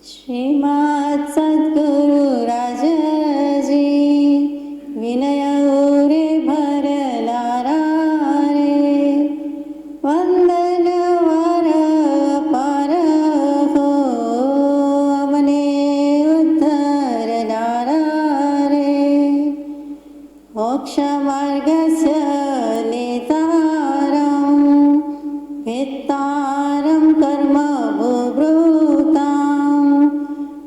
શ્રીમદ સદગુરુ રાજજી વિનય રે ભરનારા રે વંદન વર પર હો અમને ઉદ્ધરનારા રે મોક્ષ માર્ગસ્ય નેતારં વેત્તારં કર્મ ભૂભૃતાં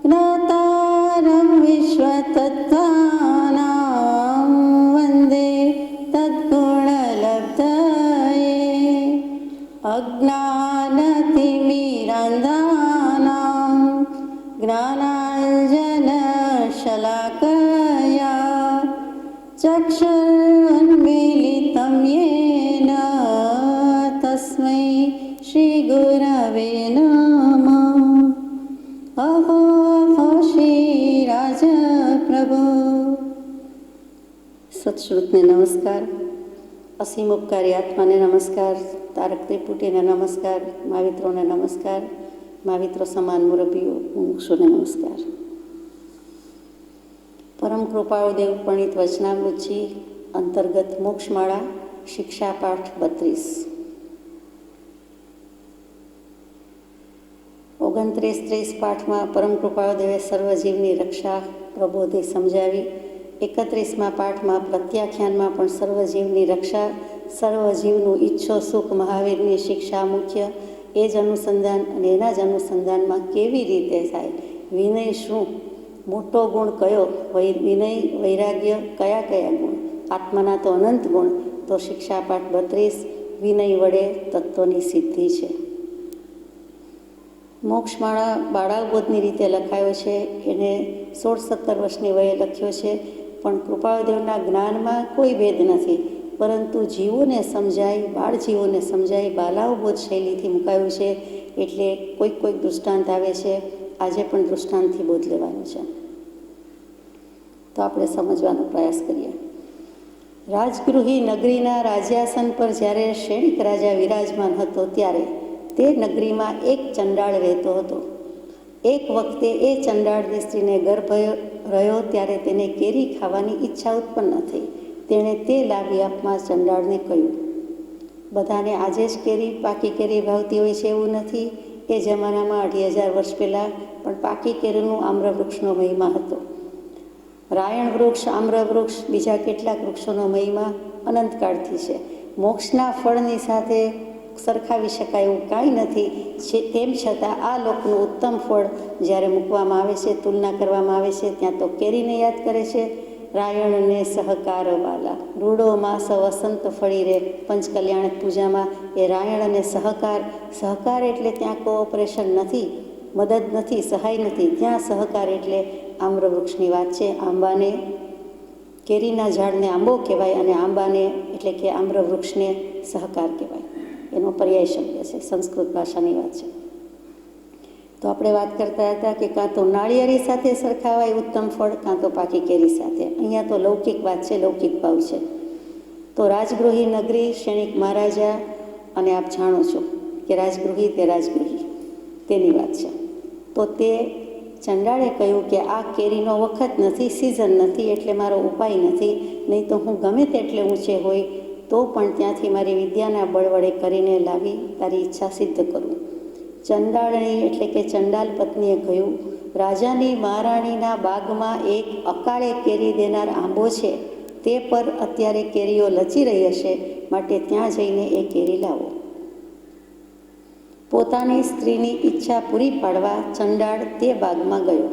જ્ઞાતારં વિશ્વતત્ત્વાનાં વંદે તદ્ગુણલબ્ધયે અજ્ઞાનતિમિરાન્ધાનાં જ્ઞાનાંજનશલાકયા ચક્ષુરુન્મીલિतं येन तस्मै श्रीगुरवे नमः। अहो अहो श्रीराज प्रभु। सत्श्रुतने नमस्कार, असीमोपकारी आत्माने नमस्कार, तारक त्रिपुटीने नमस्कार, महावित्रोने नमस्कार, महाविત્રો સમાન મુરબીઓ મુક્ષોને નમસ્કાર। પરમ કૃપાળુ દેવ પ્રણીત વચનામૃતજી અંતર્ગત મોક્ષમાળા શિક્ષા પાઠ 32 29-30 પાઠમાં પરમ કૃપાળુ દેવે સર્વજીવની રક્ષા પ્રબોધે સમજાવી। 31મા પાઠમાં પ્રત્યાખ્યાનમાં પણ સર્વજીવની રક્ષા, સર્વજીવનું ઈચ્છો સુખ મહાવીરની શિક્ષા મુખ્ય, એ જ અનુસંધાન અને એના જ અનુસંધાનમાં કેવી રીતે થાય, વિનય શું, મોટો ગુણ કયો, વિનય વૈરાગ્ય કયા કયા ગુણ, આત્માના તો અનંત ગુણ, તો શિક્ષા પાઠ 32 વિનય વડે તત્વની સિદ્ધિ છે। મોક્ષમાળા બાળાવબોધની રીતે લખાયો છે, એને 16-17 વર્ષની વયે લખ્યો છે, પણ કૃપાળુદેવના જ્ઞાનમાં કોઈ ભેદ નથી, પરંતુ જીવોને સમજાય, બાળ જીવોને સમજાય, બાલાવબોધ શૈલીથી મુકાયું છે, એટલે કોઈક દૃષ્ટાંત આવે છે। આજે પણ દૃષ્ટાંતથી બોધ લેવાનો છે, તો આપણે સમજવાનો પ્રયાસ કરીએ। રાજગૃહી નગરીના રાજ્યાસન પર જ્યારે શ્રેણિક રાજા વિરાજમાન હતો ત્યારે તે નગરીમાં એક ચંડાળ રહેતો હતો। એક વખતે એ ચંડાળની સ્ત્રીને ગર્ભ રહ્યો ત્યારે તેને કેરી ખાવાની ઈચ્છા ઉત્પન્ન થઈ। તેણે તે લાવી આપમાં ચંડાળને કહ્યું, બધાને આજે જ પાકી કેરી ભાવતી હોય છે એવું નથી। એ જમાનામાં 2,500 વર્ષ પહેલાં પણ પાકી કેરીનું આમ્રવૃક્ષનો મહિમા હતો। રાયણ વૃક્ષ, આમ્રવૃક્ષ, બીજા કેટલાક વૃક્ષોનો મહિમા અનંતકાળથી છે। મોક્ષના ફળની સાથે સરખાવી શકાય એવું કાંઈ નથી, તેમ છતાં આ લોકનું ઉત્તમ ફળ જ્યારે મૂકવામાં આવે છે, તુલના કરવામાં આવે છે, ત્યાં તો કેરીને યાદ કરે છે। રાયણને સહકાર વાલા, રૂડો માસ વસંત ફળી રે, પંચકલ્યાણક પૂજામાં એ રાયણ અને સહકાર એટલે ત્યાં કોઓપરેશન નથી, મદદ નથી, સહાય નથી, ત્યાં સહકાર એટલે આમ્રવૃક્ષની વાત છે। આંબાને, કેરીના ઝાડને આંબો કહેવાય અને આંબાને એટલે કે આમ્રવૃક્ષને સહકાર કહેવાય, એનો પર્યાય શબ્દ છે, સંસ્કૃત ભાષાની વાત છે। તો આપણે વાત કરતા હતા કે કાં તો નાળિયેરી સાથે સરખાવાય ઉત્તમ ફળ, કાં તો પાકી કેરી સાથે। અહીંયા તો લૌકિક વાત છે, લૌકિક ભાવ છે। તો રાજગૃહી નગરી, શ્રેણિક મહારાજા, અને આપ જાણો છો કે રાજગૃહી તે રાજગૃહી તેની વાત છે। તો તે ચંડાળે કહ્યું કે આ કેરીનો વખત નથી, સિઝન નથી, એટલે મારો ઉપાય નથી, નહીં તો હું ગમે તેટલે ઊંચે હોય તો પણ ત્યાંથી મારી વિદ્યાના બળ વડે કરીને લાવી તારી ઈચ્છા સિદ્ધ કરું। ચંડાળણી એટલે કે ચંડાલ પત્નીએ કહ્યું, રાજાની મહારાણીના બાગમાં એક અકાળે કેરી દેનાર આંબો છે, તે પર અત્યારે કેરીઓ લચી રહી હશે, માટે ત્યાં જઈને એ કેરી લાવો। પોતાની સ્ત્રીની ઈચ્છા પૂરી પાડવા ચંડાળ તે બાગમાં ગયો।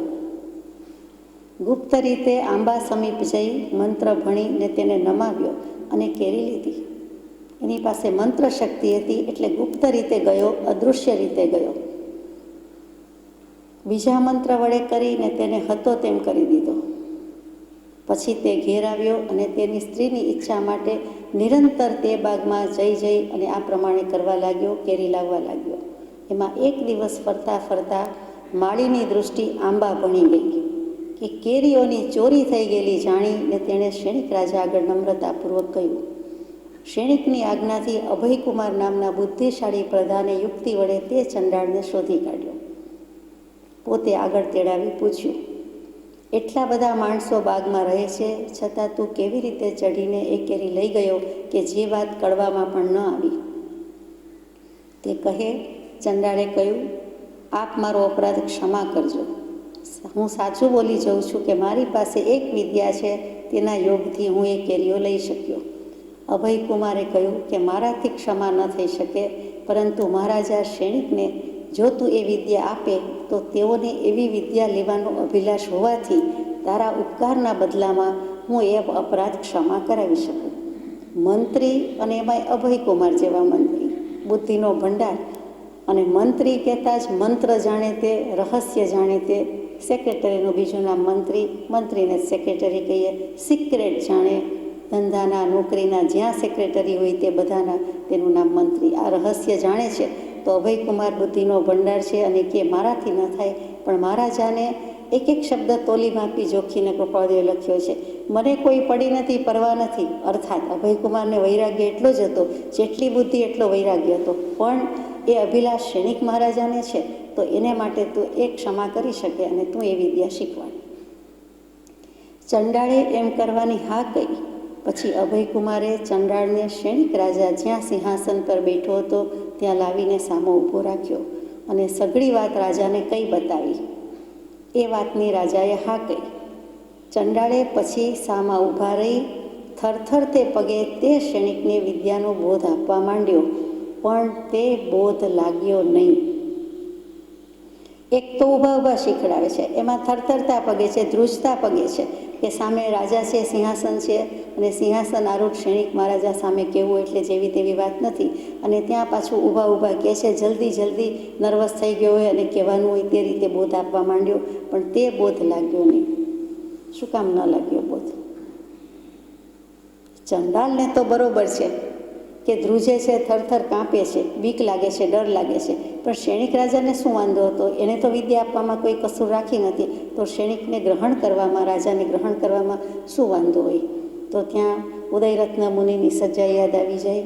ગુપ્ત રીતે આંબા સમીપ જઈ મંત્ર ભણીને તેને નમાવ્યો અને કેરી લીધી। એની પાસે મંત્ર શક્તિ હતી એટલે ગુપ્ત રીતે ગયો, અદૃશ્ય રીતે ગયો। બીજા મંત્ર વડે કરીને તેને હતો તેમ કરી દીધો। પછી તે ઘેર આવ્યો અને તેની સ્ત્રીની ઈચ્છા માટે નિરંતર તે બાગમાં જઈ અને આ પ્રમાણે કરવા લાગ્યો, કેરી લાવવા લાગ્યો। એમાં એક દિવસ ફરતા ફરતા માળીની દૃષ્ટિ આંબા ભણી ગઈ કે કેરીઓની ચોરી થઈ ગયેલી જાણીને તેણે શ્રેણિક રાજા આગળ નમ્રતાપૂર્વક કહ્યું। શ્રેણિકની આજ્ઞાથી અભયકુમાર નામના બુદ્ધિશાળી પ્રધાને યુક્તિ વડે તે ચંડાળને શોધી કાઢ્યો। પોતે આગળ તેડાવી પૂછ્યું, એટલા બધા માણસો બાગમાં રહે છે, છતાં તું કેવી રીતે ચઢીને એ કેરી લઈ ગયો કે જે વાત કળવામાં પણ ન આવી? તે કહે, ચંડાળે કહ્યું, આપ મારો અપરાધ ક્ષમા કરજો. હું સાચું બોલી જાઉં છું કે મારી પાસે એક વિદ્યા છે, તેના યોગથી હું એ કેરીઓ લઈ શક્યો. અભયકુમારે કહ્યું કે મારાથી ક્ષમા ન થઈ શકે, પરંતુ મહારાજા શ્રેણિકને જો તું એ વિદ્યા આપે તો તેઓને એવી વિદ્યા લેવાનો અભિલાષ હોવાથી તારા ઉપકારના બદલામાં હું એ અપરાધ ક્ષમા કરાવી શકું. મંત્રી, અને એમાંય અભયકુમાર જેવા મંત્રી, બુદ્ધિનો ભંડાર, અને મંત્રી કહેતા જ મંત્ર જાણે તે, રહસ્ય જાણે તે. સેક્રેટરીનું બીજું નામ મંત્રી, મંત્રીને સેક્રેટરી કહીએ. સિક્રેટ જાણે, ધંધાના, નોકરીના જ્યાં સેક્રેટરી હોય તે બધાના તેનું નામ મંત્રી. આ રહસ્ય જાણે છે. તો અભયકુમાર બુદ્ધિનો ભંડાર છે અને કે મારાથી ન થાય, પણ મહારાજાને એક એક શબ્દ તોલી માપી જોખીને કૃપાળદેવે લખ્યો છે. મને કોઈ પડી નથી, પરવા નથી. અર્થાત અભયકુમારને વૈરાગ્ય એટલો જ હતો, જેટલી બુદ્ધિ એટલો વૈરાગ્ય હતો, પણ એ અભિલાષ શ્રેણિક મહારાજાને છે, તો એને માટે તું એ ક્ષમા કરી શકે અને તું એ વિદ્યા શીખવાડ. ચંડાળે એમ કરવાની હા કહી. પછી અભયકુમારે ચંડાળને શ્રેણિક રાજા જ્યાં સિંહાસન પર બેઠો હતો ત્યાં લાવીને સામો ઊભો રાખ્યો અને સઘળી વાત રાજાને કઈ બતાવી. એ વાતની રાજાએ હા કહી. ચંડાળે પછી સામા ઊભા રહી થરથર તે પગે તે શ્રેણિકને વિદ્યાનો બોધ આપવા માંડ્યો, પણ તે બોધ લાગ્યો નહીં. એક તો ઊભા ઊભા શીખડાવે છે, એમાં થરથરતા પગે છે, ધ્રુજતા પગે છે કે સામે રાજા છે, સિંહાસન છે, અને સિંહાસન આરૂઢ શ્રેણિક મહારાજા સામે કહેવું એટલે જેવી તેવી વાત નથી. અને ત્યાં પાછું ઊભા ઊભા કહે છે, જલ્દી જલ્દી નર્વસ થઈ ગયો હોય અને કહેવાનું હોય તે રીતે બોધ આપવા માંડ્યો, પણ તે બોધ લાગ્યો નહીં. શું કામ ન લાગ્યો બોધ? ચંડાલને તો બરોબર છે કે ધ્રુજે છે, થરથર કાંપે છે, બીક લાગે છે, ડર લાગે છે, પણ શ્રેણિક રાજાને શું વાંધો હતો? એને તો વિદ્યા આપવામાં કોઈ કસૂર રાખી નથી, તો શ્રેણિકને ગ્રહણ કરવામાં, રાજાને ગ્રહણ કરવામાં શું વાંધો હોય? તો ત્યાં ઉદયરત્ન મુનિની સજા યાદ આવી જાય.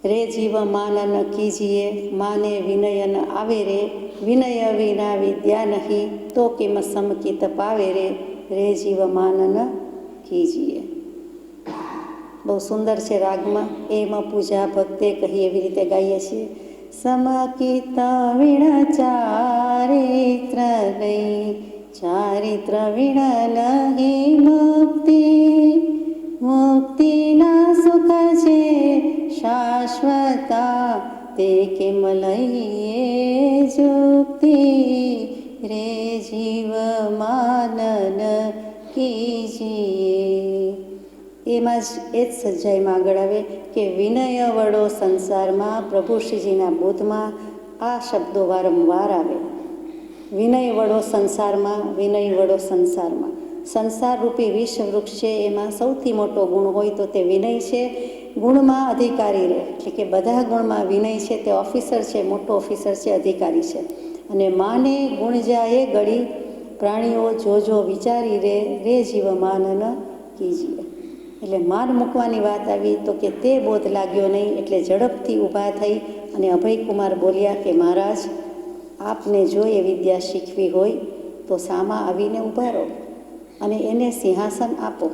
રે જીવ માનન કીજીએ, માને વિનયન આવે રે, વિનય વિના વિદ્યા નહીં, તો કેમ સમકિત પાવે રે, રે જીવ માનન કીજીએ. બહુ સુંદર છે રાગમાં. એમાં પૂજા ભક્તે કહી એવી રીતે ગાઈએ છીએ. સમકિત વિણ ચારિત્ર નહીં, ચારિત્ર વિણ નહીં મુક્તિ, મુક્તિના સુખ છે શાશ્વતા, તે કેમ લઈએ જુક્તિ, રે જીવ માનન કીજીએ. એમાં જ એ જ સજ્જાઈમાં આગળ આવે કે વિનય વડો સંસારમાં, પ્રભુ શ્રીજીના બોધમાં આ શબ્દો વારંવાર આવે. વિનય વડો સંસારમાં, વિનય વડો સંસારમાં. સંસારરૂપી વિષ વૃક્ષ છે, એમાં સૌથી મોટો ગુણ હોય તો તે વિનય છે. ગુણમાં અધિકારી રહે, એટલે કે બધા ગુણમાં વિનય છે, તે ઓફિસર છે, મોટો ઓફિસર છે, અધિકારી છે. અને માને ગુણ જાય ગળી, પ્રાણીઓ જોજો વિચારી રે, રે જીવ માનન કીજીએ. એટલે માન મૂકવાની વાત આવી તો કે તે બોધ લાગ્યો નહીં. એટલે ઝડપથી ઊભા થઈ અને અભયકુમાર બોલ્યા કે મહારાજ, આપને જો એ વિદ્યા શીખવી હોય તો સામા આવીને ઊભા રહો અને એને સિંહાસન આપો.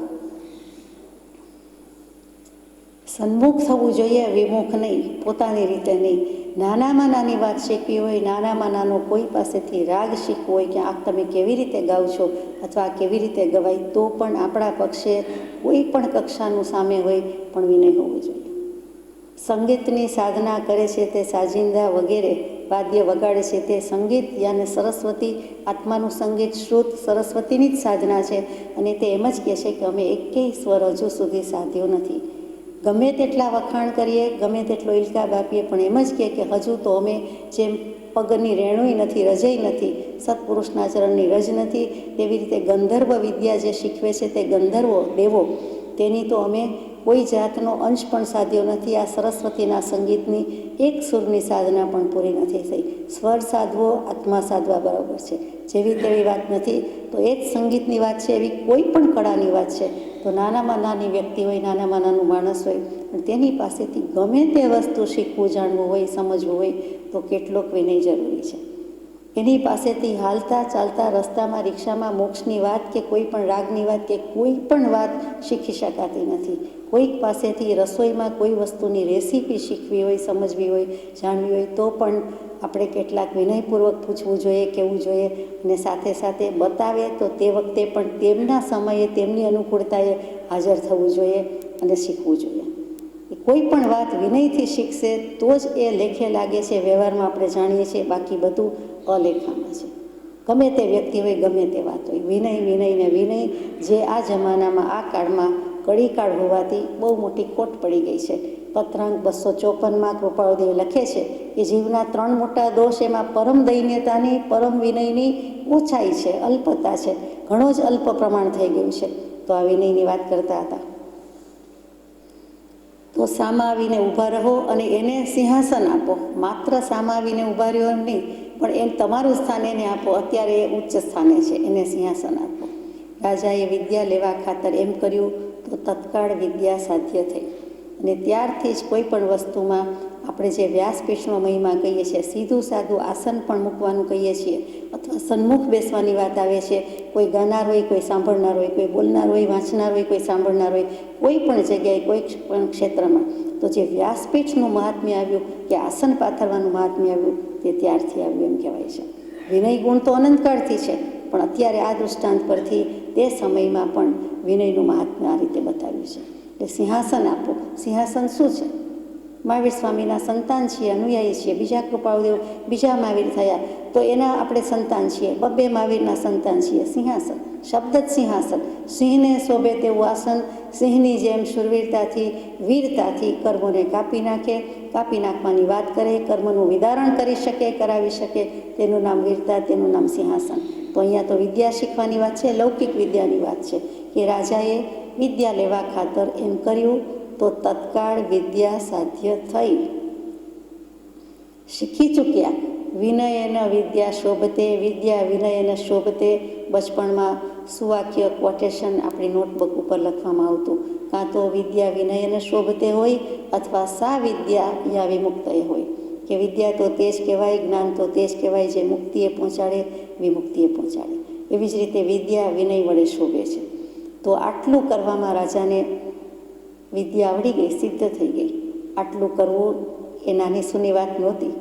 સન્મુખ થવું જોઈએ, વિમુખ નહીં, પોતાની રીતે નહીં. નાનામાં નાની વાત શીખવી હોય, નાનામાં નાનો કોઈ પાસેથી રાગ શીખવો હોય કે આ તમે કેવી રીતે ગાઓ છો અથવા કેવી રીતે ગવાય, તો પણ આપણા પક્ષે કોઈ પણ કક્ષાનું સામે હોય પણ વિનય હોવું જોઈએ. સંગીતની સાધના કરે છે તે સાજિંદા વગેરે વાદ્ય વગાડે છે તે સંગીત, યાને સરસ્વતી, આત્માનું સંગીત, શ્રુત સરસ્વતીની જ સાધના છે. અને તે એમ જ કહે છે કે અમે એકેય સ્વર હજુ સુધી સાધ્યો નથી. ગમે તેટલા વખાણ કરીએ, ગમે તેટલો ઇલકાબ આપીએ, પણ એમ જ કહે કે હજુ તો અમે જેમ પગની રેણુય નથી, રજય નથી, સત્પુરુષના ચરણની રજ નથી, તેવી રીતે ગંધર્વ વિદ્યા જે શીખવે છે તે ગંધર્વો, દેવો, તેની તો અમે કોઈ જાતનો અંશ પણ સાધ્યો નથી. આ સરસ્વતીના સંગીતની એક સુરની સાધના પણ પૂરી નથી થઈ. સ્વર સાધવો, આત્મા સાધવા બરાબર છે, જેવી તેવી વાત નથી. તો એ જ સંગીતની વાત છે, એવી કોઈ પણ કળાની વાત છે. તો નાનામાં નાની વ્યક્તિ હોય, નાનામાં નાનું માણસ હોય, પણ તેની પાસેથી ગમે તે વસ્તુ શીખવું, જાણવું હોય, સમજવું હોય તો કેટલોક વિનય જરૂરી છે. એની પાસેથી હાલતા ચાલતા રસ્તામાં રિક્ષામાં મોક્ષની વાત કે કોઈ પણ રાગની વાત કે કોઈ પણ વાત શીખી શકાતી નથી. કોઈક પાસેથી રસોઈમાં કોઈ વસ્તુની રેસીપી શીખવી હોય, સમજવી હોય, જાણવી હોય તો પણ આપણે કેટલાક વિનયપૂર્વક પૂછવું જોઈએ, કહેવું જોઈએ, અને સાથે સાથે બતાવે તો તે વખતે પણ તેમના સમયે તેમની અનુકૂળતાએ હાજર થવું જોઈએ અને શીખવું જોઈએ. કોઈ પણ વાત વિનયથી શીખશે તો જ એ લેખે લાગે છે, વ્યવહારમાં આપણે જાણીએ છીએ. બાકી બધું અલેખામાં છે. ગમે તે વ્યક્તિ હોય, ગમે તે વાત હોય, વિનય વિનય ને વિનય જે આ જમાનામાં આ કાળમાં કળીકાળ હોવાથી બહુ મોટી ખોટ પડી ગઈ છે. પત્રાંક 254માં કૃપાળુદેવ લખે છે કે જીવના 3 મોટા દોષ, એમાં પરમ દૈન્યતાની, પરમ વિનયની ઓછાઈ છે, અલ્પતા છે, ઘણો જ અલ્પ પ્રમાણ થઈ ગયું છે. તો આ વિનયની વાત કરતા હતા. તો સામા આવીને ઊભા રહો અને એને સિંહાસન આપો. માત્ર સામા આવીને ઊભા રહ્યો એમ નહીં, પણ એમ તમારું સ્થાન એને આપો. અત્યારે એ ઉચ્ચ સ્થાને છે, એને સિંહાસન આપો. રાજાએ વિદ્યા લેવા ખાતર એમ કર્યું તો તત્કાળ વિદ્યા સાધ્ય થઈ. અને ત્યારથી જ કોઈ પણ વસ્તુમાં આપણે જે વ્યાસપીઠનો મહિમા કહીએ છીએ, સીધું સાદું આસન પણ મૂકવાનું કહીએ છીએ, અથવા સન્મુખ બેસવાની વાત આવે છે. કોઈ ગાનાર હોય, કોઈ સાંભળનાર હોય, કોઈ બોલનાર હોય, વાંચનાર હોય, કોઈ સાંભળનાર હોય, કોઈ પણ જગ્યાએ, કોઈ પણ ક્ષેત્રમાં તો જે વ્યાસપીઠનું મહાત્મ્ય આવ્યું કે આસન પાથરવાનું મહાત્મ્ય આવ્યું, તે ત્યારથી આવ્યું એમ કહેવાય છે. વિનય ગુણ તો અનંતકાળથી છે, પણ અત્યારે આ દૃષ્ટાંત પરથી તે સમયમાં પણ વિનયનું મહાત્મ્ય આ રીતે બતાવ્યું છે. એટલે સિંહાસન આપો. સિંહાસન શું છે? મહાવીર સ્વામીના સંતાન છીએ, અનુયાયી છીએ. બીજા કૃપાળુદેવ બીજા મહાવીર થયા તો એના આપણે સંતાન છીએ. 2 મહાવીરના સંતાન છીએ. સિંહાસન શબ્દ જ સિંહાસન. સિંહને શોભે તેવું આસન, સિંહની જેમ શૂરવીરતાથી, વીરતાથી કર્મોને કાપી નાખે, કાપી નાખવાની વાત કરે, કર્મનું વિદારણ કરી શકે, કરાવી શકે, તેનું નામ વીરતા, તેનું નામ સિંહાસન. તો અહીંયા તો વિદ્યા શીખવાની વાત છે, લૌકિક વિદ્યાની વાત છે કે રાજાએ વિદ્યા લેવા ખાતર એમ કર્યું તો તત્કાળ વિદ્યા સાધ્ય થઈ. શીખી ચૂક્યા. વિનયન વિદ્યા શોભતે, વિદ્યા વિનયન શોભતે. બચપણમાં સુવાક્ય કોટેશન આપણી નોટબુક ઉપર લખવામાં આવતું. કાં તો વિદ્યા વિનયન શોભતે હોય અથવા સા વિદ્યા યા વિમુક્તએ હોય કે વિદ્યા તો તે જ કહેવાય, જ્ઞાન તો તે જ કહેવાય જે મુક્તિએ પહોંચાડે, વિમુક્તિએ પહોંચાડે. એવી જ રીતે વિદ્યા વિનય વડે શોભે છે. તો આટલું કરવામાં રાજાને વિદ્યા આવડી ગઈ, સિદ્ધ થઈ ગઈ. આટલું કરવું એ નાની સૂની વાત નહોતી.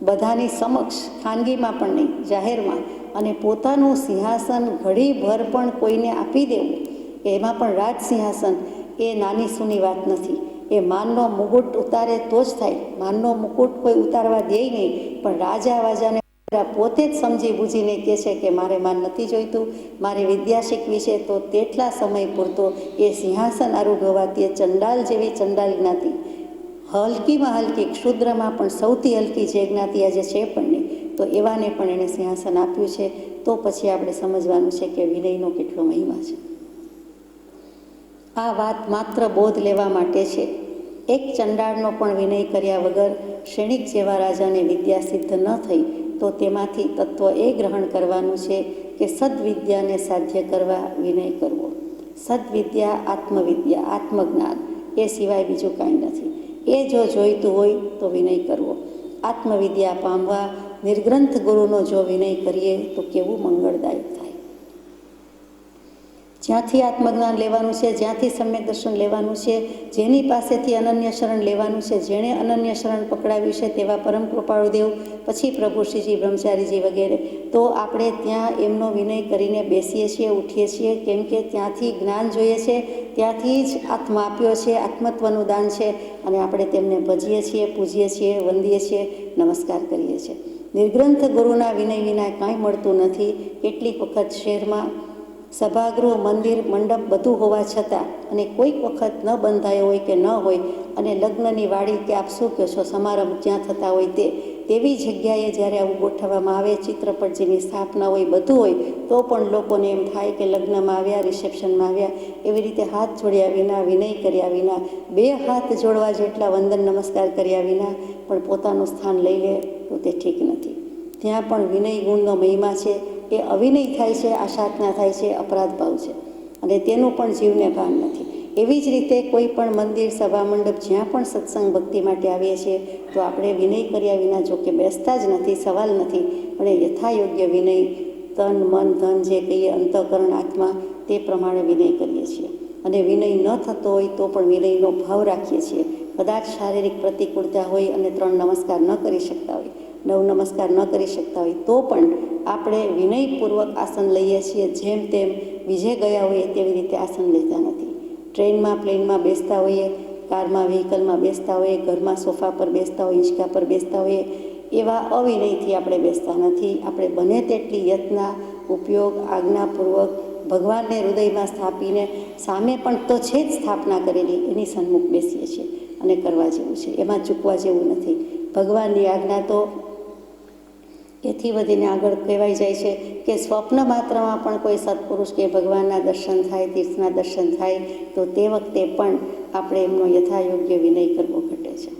બધાની સમક્ષ, ખાનગીમાં પણ નહીં, જાહેરમાં, અને પોતાનું સિંહાસન ઘડીભર પણ કોઈને આપી દેવું, એમાં પણ રાજ સિંહાસન, એ નાની સૂની વાત નથી. એ માનનો મુકુટ ઉતારે તો જ થાય. માનનો મુકુટ કોઈ ઉતારવા દે નહીં, પણ રાજા વાજાને પોતે જ સમજી બૂજીને કહે છે કે મારે માન નથી જોઈતું, મારે વિદ્યા શીખવી છે. તો તેટલા સમય પૂરતો એ સિંહાસન આરૂઢ હોવાથી એ ચંડાલ જેવી ચંડાલ જ્ઞાતિ, હલકીમાં હલકી, ક્ષુદ્રમાં પણ સૌથી હલકી જે જ્ઞાતિ આજે છે પણ નહીં, તો એવાને પણ એણે સિંહાસન આપ્યું છે. તો પછી આપણે સમજવાનું છે કે વિનયનો કેટલો મહિમા છે. આ વાત માત્ર બોધ લેવા માટે છે. એક ચંડાળનો પણ વિનય કર્યા વગર ક્ષણિક જેવા રાજાને વિદ્યા સિદ્ધ ન થઈ, તો તેમાંથી તત્વ એ ગ્રહણ કરવાનું છે કે સદવિદ્યાને સાધ્ય કરવા વિનય કરવો. સદવિદ્યા આત્મવિદ્યા, આત્મજ્ઞાન, એ સિવાય બીજું કાંઈ નથી. એ જો જોઈતું હોય તો વિનય કરવો. આત્મવિદ્યા પામવા નિર્ગ્રંથ ગુરુનો જો વિનય કરીએ તો કેવું મંગળદાયક થાય. જ્યાંથી આત્મજ્ઞાન લેવાનું છે, જ્યાંથી સમ્યક દર્શન લેવાનું છે, જેની પાસેથી અનન્ય શરણ લેવાનું છે, જેણે અનન્ય શરણ પકડાવ્યું છે તેવા પરમ કૃપાળુદેવ, પછી પ્રભુશ્રીજી, બ્રહ્મચારીજી વગેરે, તો આપણે ત્યાં એમનો વિનય કરીને બેસીએ છીએ, ઉઠીએ છીએ. કેમ કે ત્યાંથી જ્ઞાન જોઈએ છે, ત્યાંથી જ આત્મા આપ્યો છે, આત્મત્વનું દાન છે, અને આપણે તેમને ભજીએ છીએ, પૂજીએ છીએ, વંદીએ છીએ, નમસ્કાર કરીએ છીએ. નિર્ગ્રંથ ગુરુના વિનય વિના કાંઈ મળતું નથી. કેટલીક વખત શહેરમાં સભાગૃહ, મંદિર, મંડપ બધું હોવા છતાં, અને કોઈક વખત ન બંધાયો હોય કે ન હોય, અને લગ્નની વાડી કે આપ શું કહો છો, સમારંભ જ્યાં થતા હોય તેવી જગ્યાએ જ્યારે આવું ગોઠવવામાં આવે, ચિત્રપટ જેની સ્થાપના હોય, બધું હોય, તો પણ લોકોને એમ થાય કે લગ્નમાં આવ્યા, રિસેપ્શનમાં આવ્યા. એવી રીતે હાથ જોડ્યા વિના, વિનય કર્યા વિના, 2 હાથ જોડવા જેટલા વંદન નમસ્કાર કર્યા વિના પણ પોતાનું સ્થાન લઈ લે તો તે ઠીક નથી. ત્યાં પણ વિનય ગુણનો મહિમા છે. એ અવિનય થાય છે, આશાજ્ઞા થાય છે, અપરાધ ભાવ છે, અને તેનું પણ જીવને ભાન નથી. એવી જ રીતે કોઈ પણ મંદિર, સભા મંડપ જ્યાં પણ સત્સંગ ભક્તિ માટે આવીએ છીએ તો આપણે વિનય કર્યા વિના જો કે બેસતા જ નથી, સવાલ નથી, પણ એ યથાયોગ્ય વિનય, તન મન ધન જે કહીએ અંતઃકરણ આત્મા તે પ્રમાણે વિનય કરીએ છીએ. અને વિનય ન થતો હોય તો પણ વિનયનો ભાવ રાખીએ છીએ. કદાચ શારીરિક પ્રતિકૂળતા હોય અને 3 નમસ્કાર ન કરી શકતા હોય, 9 નમસ્કાર ન કરી શકતા હોય તો પણ આપણે વિનયપૂર્વક આસન લઈએ છીએ. જેમ તેમ બીજે ગયા હોઈએ તેવી રીતે આસન લેતા નથી. ટ્રેનમાં, પ્લેનમાં બેસતા હોઈએ, કારમાં, વ્હીકલમાં બેસતા હોઈએ, ઘરમાં સોફા પર બેસતા હોઈએ, હિંચકા પર બેસતા હોઈએ, એવા અવિનયથી આપણે બેસતા નથી. આપણે બને તેટલી યત્ના, ઉપયોગ, આજ્ઞાપૂર્વક ભગવાનને હૃદયમાં સ્થાપીને સામે પણ તો છે જ સ્થાપના કરેલી એની સન્મુખ બેસીએ છીએ અને કરવા જેવું છે, એમાં ચૂકવા જેવું નથી. ભગવાનની આજ્ઞા તો એથી વધીને આગળ કહેવાય જાય છે કે સ્વપ્ન માત્રમાં પણ કોઈ સત્પુરુષ કે ભગવાનના દર્શન થાય, તીર્થના દર્શન થાય તો તે વખતે પણ આપણે એમનો યથાયોગ્ય વિનય કરવો ઘટે છે.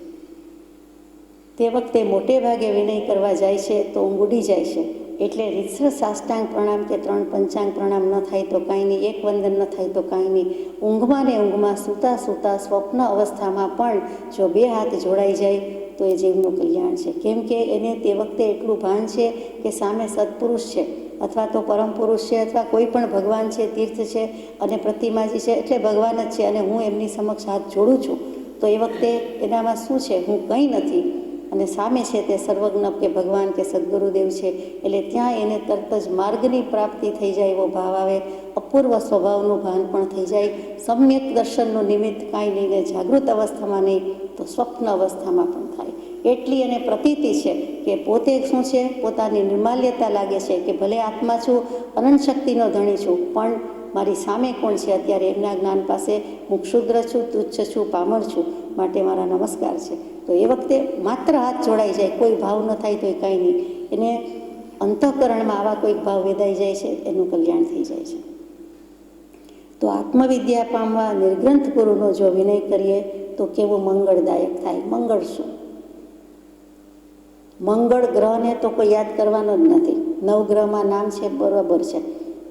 તે વખતે મોટે ભાગે વિનય કરવા જાય છે તો ઊંઘ ઉડી જાય છે. એટલે રીતસર સાષ્ટાંગ પ્રણામ કે 3 પંચાંગ પ્રણામ ન થાય તો કાંઈ નહીં, એક વંદન ન થાય તો કાંઈ નહીં. ઊંઘમાં ને ઊંઘમાં, સૂતા સૂતા, સ્વપ્ન અવસ્થામાં પણ જો 2 હાથ જોડાઈ જાય તો એ જીવનું કલ્યાણ છે. કેમ કે એને તે વખતે એટલું ભાન છે કે સામે સત્પુરુષ છે અથવા તો પરમ પુરુષ છે અથવા કોઈ પણ ભગવાન છે, તીર્થ છે અને પ્રતિમાજી છે એટલે ભગવાન જ છે અને હું એમની સમક્ષ હાથ જોડું છું. તો એ વખતે એનામાં શું છે, હું કંઈ નથી અને સામે છે તે સર્વજ્ઞ કે ભગવાન કે સદગુરુદેવ છે. એટલે ત્યાં એને તરત જ માર્ગની પ્રાપ્તિ થઈ જાય એવો ભાવ આવે, અપૂર્વ સ્વભાવનું ભાન પણ થઈ જાય. સમ્યક દર્શનનું નિમિત્ત કાંઈ નહીં ને જાગૃત અવસ્થામાં નહીં તો સ્વપ્ન અવસ્થામાં પણ થાય. એટલી એને પ્રતીતિ છે કે પોતે શું છે, પોતાની નિર્માલ્યતા લાગે છે કે ભલે આત્મા છું, અનંત શક્તિનો ધણી છું, પણ મારી સામે કોણ છે અત્યારે એમના જ્ઞાન પાસે, હું ક્ષુદ્ર છું, તુચ્છ છું, પામર છું, માટે મારા નમસ્કાર છે. તો એ વખતે માત્ર હાથ જોડાઈ જાય, કોઈ ભાવ ન થાય તો એ કાંઈ નહીં. એને અંતઃકરણમાં આવા કોઈક ભાવ વેદાઈ જાય છે, એનું કલ્યાણ થઈ જાય છે. તો આત્મવિદ્યા પામવા નિર્ગ્રંથ ગુરુનો જો વિનય કરીએ તો કેવું મંગળદાયક થાય. મંગળ શું? મંગળ ગ્રહને તો કોઈ યાદ કરવાનો જ નથી. 9 ગ્રહમાં નામ છે, બરાબર છે.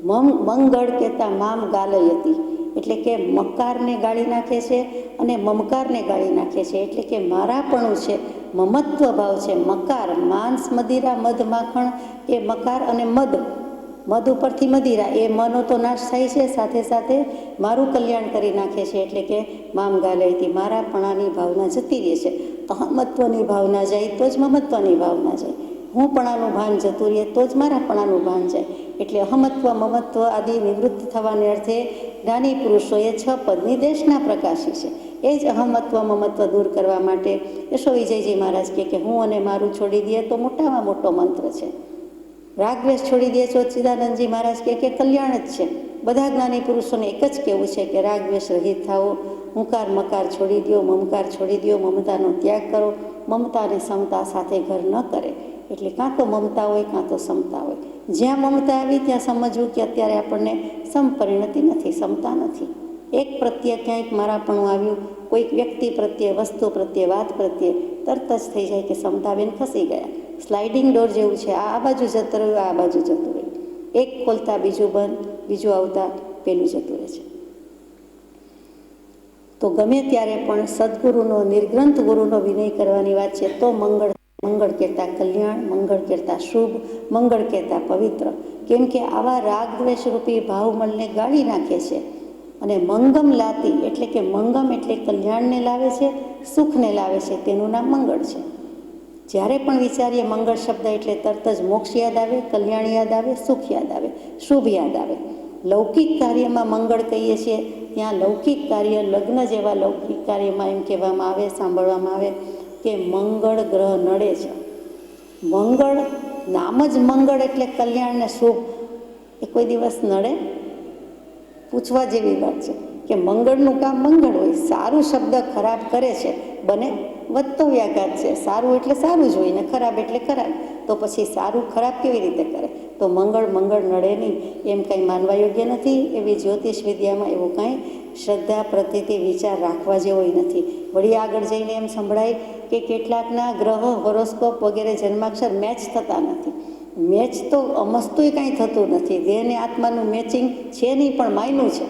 મંગળ કહેતા મામ ગાલયતી એટલે કે મકારને ગાળી નાખે છે અને મમકારને ગાળી નાખે છે. એટલે કે મારાપણું છે, મમત્વ ભાવ છે. મકાર, માંસ, મદિરા, મધ, માખણ એ મકાર અને મદ ઉપરથી મદિરા, એ મનો તો નાશ થાય છે, સાથે સાથે મારું કલ્યાણ કરી નાખે છે. એટલે કે મામ ગાલયતી, મારાપણાની ભાવના જતી રહે છે. અહમત્વની ભાવના જાય તો જ મમત્વની ભાવના જાય. હું પણાનું ભાન જતું રહે તો જ મારા પણાનું ભાન જાય. એટલે અહમત્વ, મમત્વ આદિ નિવૃત્ત થવાને અર્થે જ્ઞાની પુરુષોએ 6 પદની દેશના પ્રકાશી છે. એ જ અહમત્વ, મમત્વ દૂર કરવા માટે યશો વિજયજી મહારાજ કે હું અને મારું છોડી દઈએ તો મોટામાં મોટો મંત્ર છે. રાગદ્વેષ છોડી દે તો સચ્ચિદાનંદજી મહારાજ કે કલ્યાણ જ છે. બધા જ્ઞાની પુરુષોને એક જ કહેવું છે કે રાગદ્વેષ રહિત થાઓ, હુંકાર મકાર છોડી દો, મમકાર છોડી દો, મમતાનો ત્યાગ કરો. મમતા અને સમતા સાથે ઘર ન કરે. એટલે કાં તો મમતા હોય કાં તો સમતા હોય. જ્યાં મમતા આવી ત્યાં સમજવું કે અત્યારે આપણને સમપરિણતિ નથી, સમતા નથી. એક પ્રત્યે ક્યાંક મારાપણું આવ્યું, કોઈક વ્યક્તિ પ્રત્યે, વસ્તુ પ્રત્યે, વાત પ્રત્યે તરત જ થઈ જાય કે સમતાબેન ખસી ગયા. સ્લાઇડિંગ ડોર જેવું છે, આ બાજુ જતું રહ્યું, આ બાજુ જતું રહ્યું. એક ખોલતા બીજું બંધ, બીજું આવતા પેલું જતું રહે છે. તો ગમે ત્યારે પણ સદગુરુનો, નિર્ગ્રંથ ગુરુનો વિનય કરવાની વાત છે તો મંગળ કહેતા કલ્યાણ, મંગળ કહેતા શુભ, મંગળ કહેતા પવિત્ર. કેમ કે આવા રાગદ્વેષ રૂપી ભાવમલને ગાળી નાખે છે. અને મંગમ લાતી એટલે કે મંગમ એટલે કલ્યાણને લાવે છે, સુખને લાવે છે, તેનું નામ મંગળ છે. જ્યારે પણ વિચારીએ મંગળ શબ્દ એટલે તરત જ મોક્ષ યાદ આવે, કલ્યાણ યાદ આવે, સુખ યાદ આવે, શુભ યાદ આવે. લૌકિક કાર્યમાં મંગળ કહીએ છીએ ત્યાં લૌકિક કાર્ય, લગ્ન જેવા લૌકિક કાર્યમાં એમ કહેવામાં આવે, સાંભળવામાં આવે કે મંગળ ગ્રહ નડે છે. મંગળ, નામ જ મંગળ એટલે કલ્યાણ ને શુભ, એ કોઈ દિવસ નડે? પૂછવા જેવી વાત છે કે મંગળનું કામ મંગળ હોય. સારું શબ્દ ખરાબ કરે છે, બને વધતો વ્યાઘાત છે. સારું એટલે સારું જ હોય ને ખરાબ એટલે ખરાબ. તો પછી સારું ખરાબ કેવી રીતે કરે? તો મંગળ નડે નહીં એમ કંઈ માનવા યોગ્ય નથી. એવી જ્યોતિષ વિદ્યામાં એવું કાંઈ શ્રદ્ધા, પ્રતીતિ, વિચાર રાખવા જેવો નથી. વળી આગળ જઈને એમ સંભળાય કે કેટલાકના ગ્રહો, હોરોસ્કોપ વગેરે જન્માક્ષર મેચ થતા નથી. મેચ તો અમસ્તુય કાંઈ થતું નથી. દેહને આત્માનું મેચિંગ છે નહીં, પણ માયનું છે,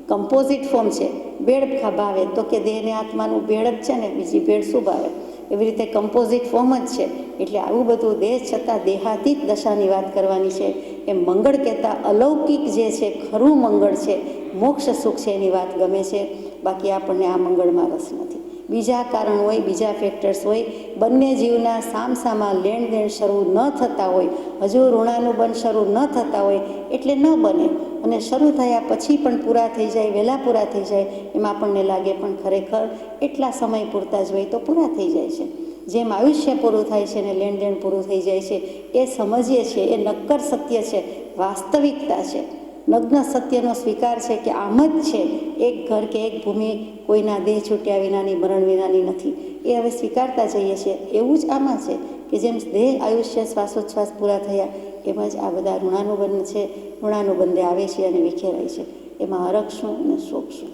કમ્પોઝિટ ફોર્મ છે. ભેળ ભાવે, તો કે દેહને આત્માનું ભેળ જ છે ને, બીજી ભેળ શું ભાવે? એવી રીતે કમ્પોઝિટ ફોર્મ જ છે. એટલે આવું બધું દેહ છતાં દેહાતીત દશાની વાત કરવાની છે. એમ મંગળ કહેતા અલૌકિક જે છે, ખરું મંગળ છે, મોક્ષ સુખ છે, એની વાત ગમે છે. બાકી આપણને આ મંગળમાં રસ નથી. બીજા કારણ હોય, બીજા ફેક્ટર્સ હોય, બંને જીવના સામસામા લેણ દેણ શરૂ ન થતા હોય, હજુ ઋણાનુબંધ શરૂ ન થતા હોય એટલે ન બને. અને શરૂ થયા પછી પણ પૂરા થઈ જાય, વહેલા પૂરા થઈ જાય એમ આપણને લાગે, પણ ખરેખર એટલા સમય પૂરતા જ હોય તો પૂરા થઈ જાય છે. જેમ આયુષ્ય પૂરું થાય છે ને લેણ દેણ પૂરું થઈ જાય છે, એ સમજીએ છીએ, એ નક્કર સત્ય છે, વાસ્તવિકતા છે. નગ્ન સત્યનો સ્વીકાર છે કે આમ જ છે. એક ઘર કે એક ભૂમિ કોઈના દેહ છૂટ્યા વિનાની, મરણ વિનાની નથી. એ હવે સ્વીકારતા જઈએ છીએ. એવું જ આમાં છે કે જેમ દેહ આયુષ્ય શ્વાસોચ્છ્વાસ પૂરા થયા, એમ જ આ બધા ઋણાનુબંધ છે, ઋણાનુબંધે આવે છે અને વિખેરાય છે. એમાં હરખ શું અને શોક શું?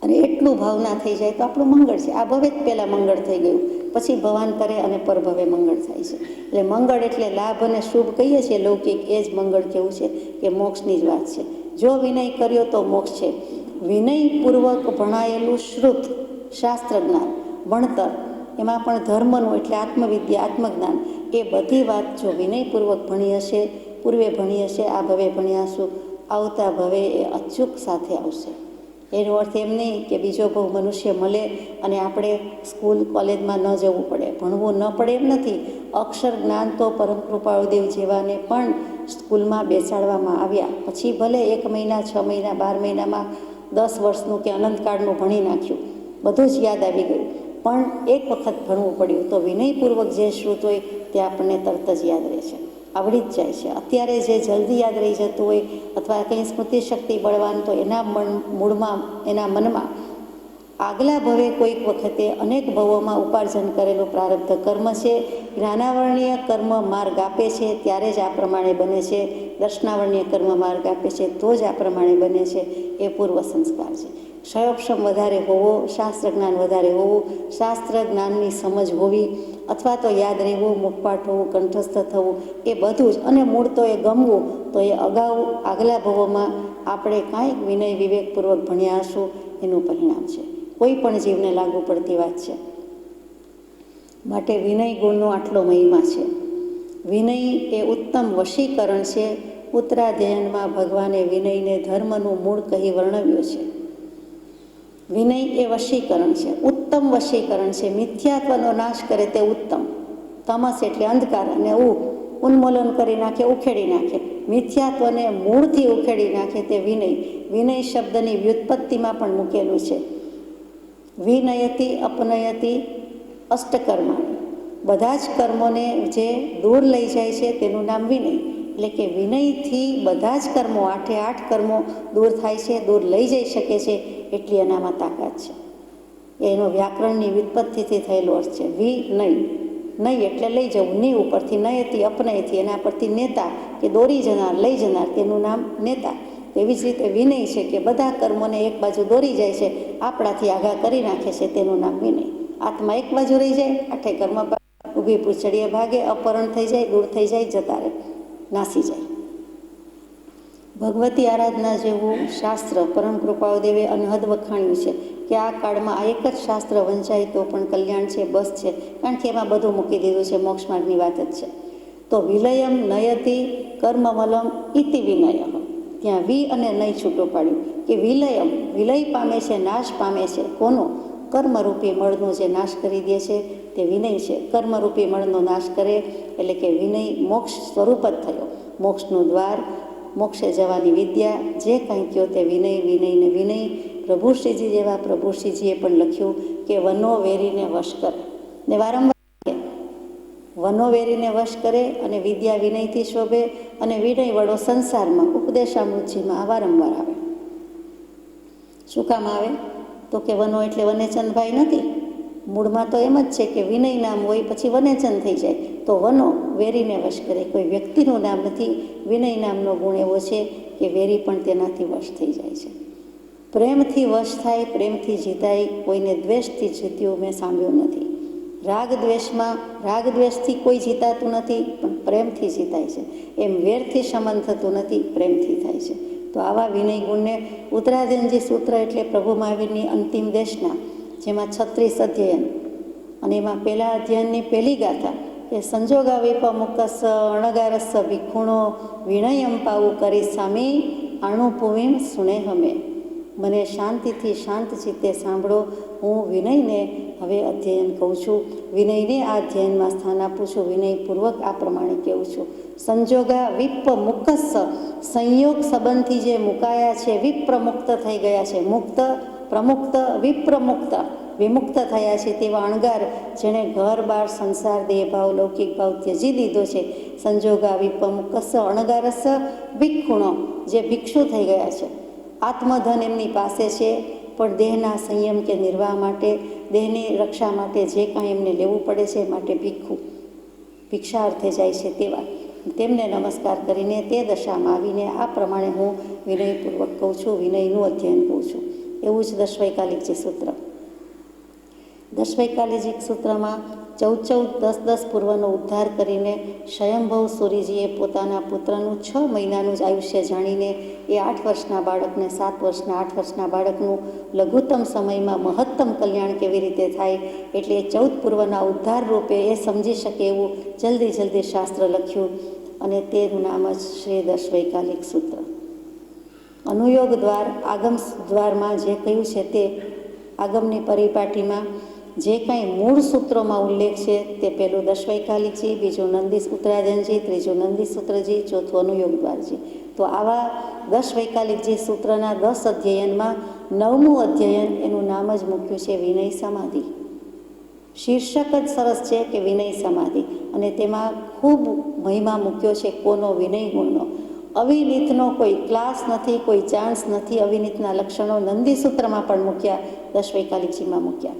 અને એટલું ભાવના થઈ જાય તો આપણું મંગળ છે. આ ભવે જ પહેલાં મંગળ થઈ ગયું, પછી ભવાંતરે અને પરભવે મંગળ થાય છે. એટલે મંગળ એટલે લાભ અને શુભ કહીએ છીએ લૌકિક, એ જ મંગળ કેવું છે કે મોક્ષની જ વાત છે. જો વિનય કર્યો તો મોક્ષ છે. વિનયપૂર્વક ભણાયેલું શ્રુત શાસ્ત્ર જ્ઞાન, ભણતર, એમાં પણ ધર્મનું એટલે આત્મવિદ્યા, આત્મજ્ઞાન, એ બધી વાત જો વિનયપૂર્વક ભણી હશે, પૂર્વે ભણી હશે, આ ભવે ભણ્યા હશું, આવતા ભવે એ અચૂક સાથે આવશે. એનો અર્થ એમ નહીં કે બીજો ભાવ મનુષ્ય મળે અને આપણે સ્કૂલ કોલેજમાં ન જવું પડે, ભણવું ન પડે એમ નથી. અક્ષર જ્ઞાન તો પરમ કૃપાળુદેવ જેવાને પણ સ્કૂલમાં બેસાડવામાં આવ્યા. પછી ભલે 1 મહિના, 6 મહિના, 12 મહિનામાં 10 વર્ષનું કે અનંતકાળનું ભણી નાખ્યું, બધું જ યાદ આવી ગયું, પણ એક વખત ભણવું પડ્યું તો વિનયપૂર્વક જે શ્રુત હોય તે આપણને તરત જ યાદ રહે છે, આવડી જ જાય છે. અત્યારે જે જલ્દી યાદ રહી જતું હોય અથવા કંઈ સ્મૃતિ શક્તિ બળવાન, તો એના મૂળમાં, એના મનમાં આગલા ભવે કોઈક વખતે અનેક ભવોમાં ઉપાર્જન કરેલું પ્રારબ્ધ કર્મ છે. જ્ઞાનાવરણીય કર્મ માર્ગ આપે છે ત્યારે જ આ પ્રમાણે બને છે. દર્શનાવરણીય કર્મ માર્ગ આપે છે તો જ આ પ્રમાણે બને છે. એ પૂર્વ સંસ્કાર છે. ક્ષયોક્ષમ વધારે હોવો, શાસ્ત્ર જ્ઞાન વધારે હોવું, શાસ્ત્ર જ્ઞાનની સમજ હોવી, અથવા તો યાદ રહેવું, મુખપાઠ હોવું, કંઠસ્થ થવું, એ બધું જ. અને મૂળ તો એ ગમવું, તો એ અગાઉ આગલા ભવોમાં આપણે કાંઈક વિનય વિવેકપૂર્વક ભણ્યા હશું એનું પરિણામ છે. કોઈ પણ જીવને લાગુ પડતી વાત છે. માટે વિનય ગુણનો આટલો મહિમા છે. વિનય એ ઉત્તમ વશીકરણ છે. ઉત્તરાધ્યાયનમાં ભગવાને વિનયને ધર્મનું મૂળ કહી વર્ણવ્યો છે. વિનય એ વશીકરણ છે, ઉત્તમ વશીકરણ છે. મિથ્યાત્વનો નાશ કરે તે ઉત્તમ. તમસ એટલે અંધકાર, અને ઉન્મૂલન કરી નાખે, ઉખેડી નાખે. મિથ્યાત્વને મૂળથી ઉખેડી નાખે તે વિનય. વિનય શબ્દની વ્યુત્પત્તિમાં પણ મૂકેલું છે. વિનયતિ અપનયતિ અષ્ટકર્માણી. બધા જ કર્મોને જે દૂર લઈ જાય છે તેનું નામ વિનય. એટલે કે વિનયથી બધા જ કર્મો, 8 કર્મો દૂર થાય છે, દૂર લઈ જઈ શકે છે, એટલી એનામાં તાકાત છે. એનો વ્યાકરણની વ્યુત્પત્તિથી થયેલો અર્થ છે. વિનય, નય એટલે લઈ જવું, ની ઉપરથી નયથી, અપનયથી, એના પરથી નેતા કે દોરી જનાર, લઈ જનાર, તેનું નામ નેતા. એવી જ રીતે વિનય છે કે બધા કર્મોને એક બાજુ દોરી જાય છે, આપણાથી આઘા કરી નાખે છે, તેનું નામ વિનય. આત્મા એક બાજુ રહી જાય, 8 કર્મ ઊભી પૂછડીએ ભાગે, અપહરણ થઈ જાય, દૂર થઈ જાય, જતા રહે, નાસી જાય. ભગવતી આરાધના જેવું શાસ્ત્ર પરમ કૃપાળુદેવે અનહદ વખાણ્યું છે કે આ કાળમાં આ એક જ શાસ્ત્ર વંચાય તો પણ કલ્યાણ છે, બસ છે. કારણ કે એમાં બધું મૂકી દીધું છે, મોક્ષ માર્ગની વાત જ છે. તો વિલયમ નયતિ કર્મમલમ ઇતિ વિનય. ત્યાં વિ અને નય છૂટું પાડ્યું કે વિલયમ, વિલય પામે છે, નાશ પામે છે. કોનો? કર્મરૂપી મળનો જે નાશ કરી દે છે તે વિનય છે. કર્મરૂપી મળનો નાશ કરે એટલે કે વિનય મોક્ષ સ્વરૂપ જ થયો. મોક્ષનું દ્વાર, મોક્ષે જવાની વિદ્યા, જે કંઈ કહ્યો તે વિનય, વિનય ને વિનય. પ્રભુશ્રીજી જેવા પ્રભુશ્રીજીએ પણ લખ્યું કે વનો વેરીને વશ કરે. ને વારંવાર વનો વેરીને વશ કરે અને વિદ્યા વિનયથી શોભે. અને વિનય વડો સંસારમાં ઉપદેશામૃતજીમાં વારંવાર આવે. શું કામ આવે? તો કે વનો એટલે વનેચંદભાઈ નથી. મૂળમાં તો એમ જ છે કે વિનય નામ હોય પછી વનેચંદ થઈ જાય. તો વનો વેરીને વશ કરે, કોઈ વ્યક્તિનું નામ નથી. વિનય નામનો ગુણ એવો છે કે વેરી પણ તેનાથી વશ થઈ જાય છે. પ્રેમથી વશ થાય, પ્રેમથી જીતાય. કોઈને દ્વેષથી જીત્યું મેં સાંભળ્યું નથી. રાગ દ્વેષથી કોઈ જીતાતું નથી, પણ પ્રેમથી જીતાય છે. એમ વેરથી શમન થતું નથી, પ્રેમથી થાય છે. તો આવા વિનય ગુણને ઉત્તરાધ્યયનજી સૂત્ર એટલે પ્રભુ મહાવીરની અંતિમ દેશના, જેમાં 36 અધ્યયન, અને એમાં પહેલા અધ્યયનની પહેલી ગાથા કે સંજોગા વિપમુકસ અણગારસ ભિક્ષુણો વિનયમ પાવું કરી સામી આણુપુવીમ સુણે હમે. મને શાંતિથી શાંત ચિત્તે સાંભળો, હું વિનયને હવે અધ્યયન કહું છું. વિનયને આ અધ્યયનમાં સ્થાન આપું છું. વિનયપૂર્વક આ પ્રમાણે કહું છું. સંજોગા વિપ્રમુક્તસ, સંયોગ સંબંધથી જે મુકાયા છે, વિપ્રમુક્ત થઈ ગયા છે. મુક્ત, પ્રમુક્ત, વિપ્રમુક્ત, વિમુક્ત થયા છે તેવા અણગાર, જેણે ઘર બાર સંસાર દેહભાવ લૌકિક ભાવ ત્યજી દીધો છે. સંજોગા વિપમુક્તસ અણગારસ ભિક્ષુણો, જે ભિક્ષુ થઈ ગયા છે. આત્મધન એમની પાસે છે, પણ દેહના સંયમ કે નિર્વાહ માટે, દેહની રક્ષા માટે જે કાંઈ એમને લેવું પડે છે માટે ભિક્ષાર્થે જાય છે, તેવા તેમને નમસ્કાર કરીને તે દશામાં આવીને આ પ્રમાણે હું વિનયપૂર્વક કહું છું, વિનયનું અધ્યયન કહું છું. એવું જ દશવૈકાલિકજી સૂત્ર. દશવૈકાલિકજી સૂત્રમાં 14-14-10-10 પૂર્વનો ઉદ્ધાર કરીને સ્વયંભવ સૂરીજીએ પોતાના પુત્રનું 6 મહિનાનું જ આયુષ્ય જાણીને એ 8 વર્ષના બાળકને 7 વર્ષના 8 વર્ષના બાળકનું લઘુત્તમ સમયમાં મહત્તમ કલ્યાણ કેવી રીતે થાય, એટલે એ 14 પૂર્વના ઉદ્ધાર રૂપે એ સમજી શકે એવું જલ્દી શાસ્ત્ર લખ્યું, અને તેનું નામ જ શ્રી દશવૈકાલિક સૂત્ર. અનુયોગ દ્વાર, આગમ દ્વારમાં જે કહ્યું છે તે આગમની પરિપાટીમાં જે કાંઈ મૂળ સૂત્રોમાં ઉલ્લેખ છે તે પહેલું દશવૈકાલિકજી, બીજું નંદી ઉત્તરાધ્યયનજી, ત્રીજું નંદી સૂત્રજી, ચોથું અનુયોગ દ્વારજી. તો આવા દશવૈકાલિકજી સૂત્રના 10 અધ્યયનમાં 9મું અધ્યયન એનું નામ જ મૂક્યું છે વિનય સમાધિ. શીર્ષક જ સરસ છે કે વિનય સમાધિ, અને તેમાં ખૂબ મહિમા મૂક્યો છે કોનો? વિનય ગુણનો. અવિનીતનો કોઈ ક્લાસ નથી, કોઈ ચાન્સ નથી. અવિનીતના લક્ષણો નંદી સૂત્રમાં પણ મૂક્યા, દશવૈકાલિકજીમાં મૂક્યા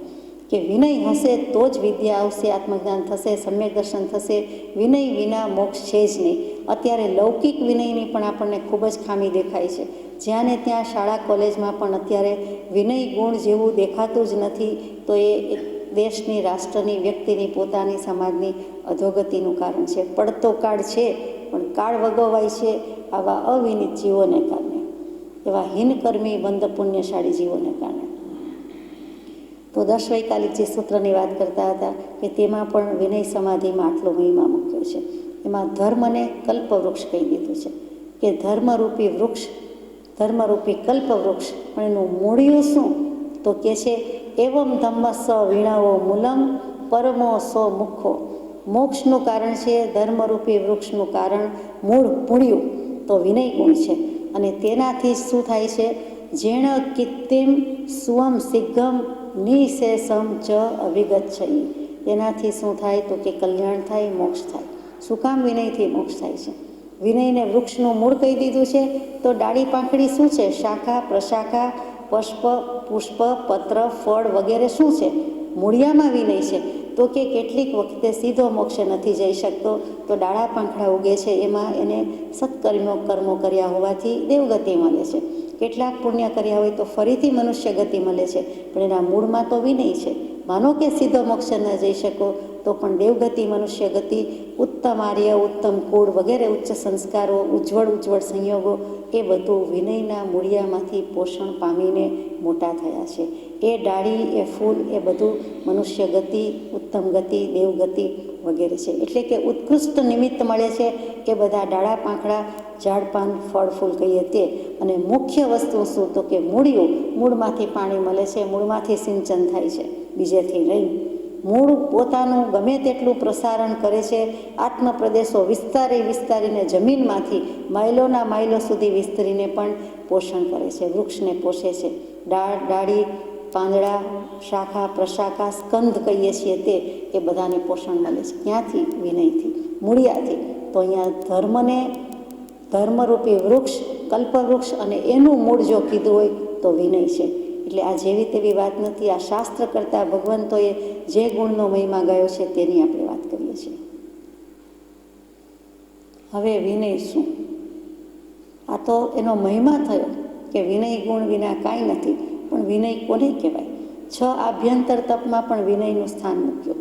કે વિનય હશે તો જ વિદ્યા આવશે, આત્મજ્ઞાન થશે, સમ્યક દર્શન થશે. વિનય વિના મોક્ષ છે જ નહીં. અત્યારે લૌકિક વિનયની પણ આપણને ખૂબ જ ખામી દેખાય છે. જ્યાં ને ત્યાં શાળા કોલેજમાં પણ અત્યારે વિનય ગુણ જેવું દેખાતું જ નથી. તો એ દેશની, રાષ્ટ્રની, વ્યક્તિની, પોતાની, સમાજની અધોગતિનું કારણ છે. પડતો કાળ છે, પણ કાળ વગોવાય છે આવા અવિનીત જીવોને કારણે, એવા હિનકર્મી બંધ પુણ્યશાળી જીવોને કારણે. તો દશવૈકાલિકજી સૂત્રની વાત કરતા હતા કે તેમાં પણ વિનય સમાધિમાં આટલો મહિમા મૂક્યો છે. એમાં ધર્મને કલ્પવૃક્ષ કહી દીધું છે કે ધર્મરૂપી વૃક્ષ, ધર્મરૂપી કલ્પવૃક્ષ. પણ એનું મૂળિયું શું? તો કે છે એવમ ધમ્મસ વીણાવો મૂલમ પરમો સો મુખો. મોક્ષનું કારણ છે ધર્મરૂપી વૃક્ષનું કારણ, મૂળ મૂળિયું તો વિનય ગુણ છે. અને તેનાથી શું થાય છે? જેણ કીર્તિમ સુવમ સિદ્ધમ નિશેષમ ચ અભિગચ્છઈ. તેનાથી શું થાય? તો કે કલ્યાણ થાય, મોક્ષ થાય. શું કામ? વિનયથી મોક્ષ થાય છે. વિનયને વૃક્ષનું મૂળ કહી દીધું છે. તો ડાળી પાંખડી શું છે? શાખા, પ્રશાખા, પુષ્પ, પત્ર, ફળ વગેરે શું છે? મૂળિયામાં વિનય છે. તો કે કેટલીક વખતે સીધો મોક્ષે નથી જઈ શકતો, તો ડાળા પાંખડા ઉગે છે, એમાં એને કર્મો કર્યા હોવાથી દેવગતિ મળે છે. કેટલાક પુણ્ય કર્યા હોય તો ફરીથી મનુષ્ય ગતિ મળે છે, પણ એના મૂળમાં તો વિનય છે. માનો કે સીધો મોક્ષ ન જઈ શકો તો પણ દેવગતિ, મનુષ્ય ગતિ, ઉત્તમ આર્ય, ઉત્તમ કુળ વગેરે ઉચ્ચ સંસ્કારો, ઉજ્જવળ સંયોગો, એ બધું વિનયના મૂળિયામાંથી પોષણ પામીને મોટા થયા છે. એ ડાળી, એ ફૂલ, એ બધું મનુષ્ય ગતિ, ઉત્તમ ગતિ, દેવગતિ વગેરે છે. એટલે કે ઉત્કૃષ્ટ નિમિત્ત મળે છે એ બધા ડાળા પાંખડા, ઝાડપાન, ફળ ફૂલ કહીએ તે. અને મુખ્ય વસ્તુ શું? તો કે મૂળિયું. મૂળમાંથી પાણી મળે છે, મૂળમાંથી સિંચન થાય છે, બીજેથી નહીં. મૂળ પોતાનું ગમે તેટલું પ્રસારણ કરે છે. આત્મપ્રદેશો વિસ્તારીને જમીનમાંથી માઇલોના માઇલો સુધી વિસ્તરીને પણ પોષણ કરે છે, વૃક્ષને પોષે છે. ડાળી, પાંદડા, શાખા, પ્રશાખા, સ્કંદ કહીએ છીએ તે, એ બધાને પોષણ મળે છે. ક્યાંથી? વિનયથી, મૂળિયાથી. તો અહીંયા ધર્મરૂપી વૃક્ષ, કલ્પવૃક્ષ, અને એનું મૂળ જો કીધું હોય તો વિનય છે. એટલે આ જેવી તેવી વાત નથી. આ શાસ્ત્ર કરતાં ભગવંતોએ જે ગુણનો મહિમા ગયો છે તેની આપણે વાત કરીએ છીએ. હવે વિનય શું? આ તો એનો મહિમા થયો કે વિનય ગુણ વિના કાંઈ નથી. પણ વિનય કોને કહેવાય? 6 આભ્યંતર તપમાં પણ વિનયનું સ્થાન મૂક્યું.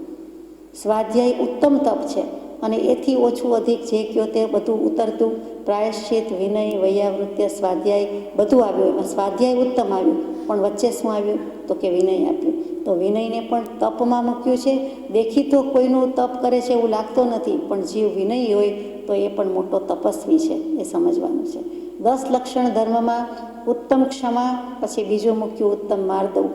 સ્વાધ્યાય ઉત્તમ તપ છે, અને એથી ઓછું અધિક જે કહો તે બધું ઉતરતું. પ્રાયશ્ચિત, વિનય, વૈયાવૃત્ય, સ્વાધ્યાય બધું આવ્યું. એમાં સ્વાધ્યાય ઉત્તમ આવ્યું, પણ વચ્ચે શું આવ્યું તો કે વિનય આપ્યું. તો વિનયને પણ તપમાં મૂક્યું છે. દેખીતો કોઈનું તપ કરે છે એવું લાગતો નથી, પણ જીવ વિનય હોય તો એ પણ મોટો તપસ્વી છે, એ સમજવાનું છે. 10 લક્ષણ ધર્મમાં ઉત્તમ ક્ષમા, પછી બીજું મૂક્યું ઉત્તમ માર્દવ.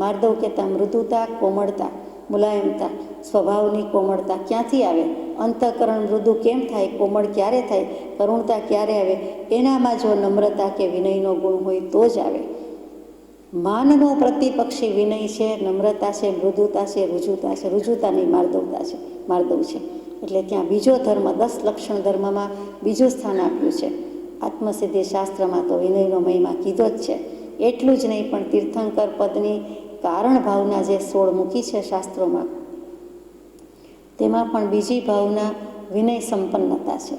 માર્દવ કહેતા મૃદુતા, કોમળતા, મુલાયમતા, સ્વભાવની કોમળતા ક્યાંથી આવે? અંતઃકરણ મૃદુ કેમ થાય? કોમળ ક્યારે થાય? કરુણતા ક્યારે આવે? એનામાં જો નમ્રતા કે વિનયનો ગુણ હોય તો જ આવે. માનનો પ્રતિપક્ષી વિનય છે, નમ્રતા છે, મૃદુતા છે, રુજુતા છે. રુજુતાની માર્દવતા છે, માર્દવ છે. એટલે ત્યાં બીજો ધર્મ 10 લક્ષણ ધર્મમાં બીજું સ્થાન આપ્યું છે. આત્મસિદ્ધિ શાસ્ત્રમાં તો વિનયનો મહિમા કીધો જ છે. એટલું જ નહીં, પણ તીર્થંકર પદની કારણ ભાવના જે 16 મૂકી છે શાસ્ત્રોમાં, તેમાં પણ બીજી ભાવના વિનય સંપન્નતા છે.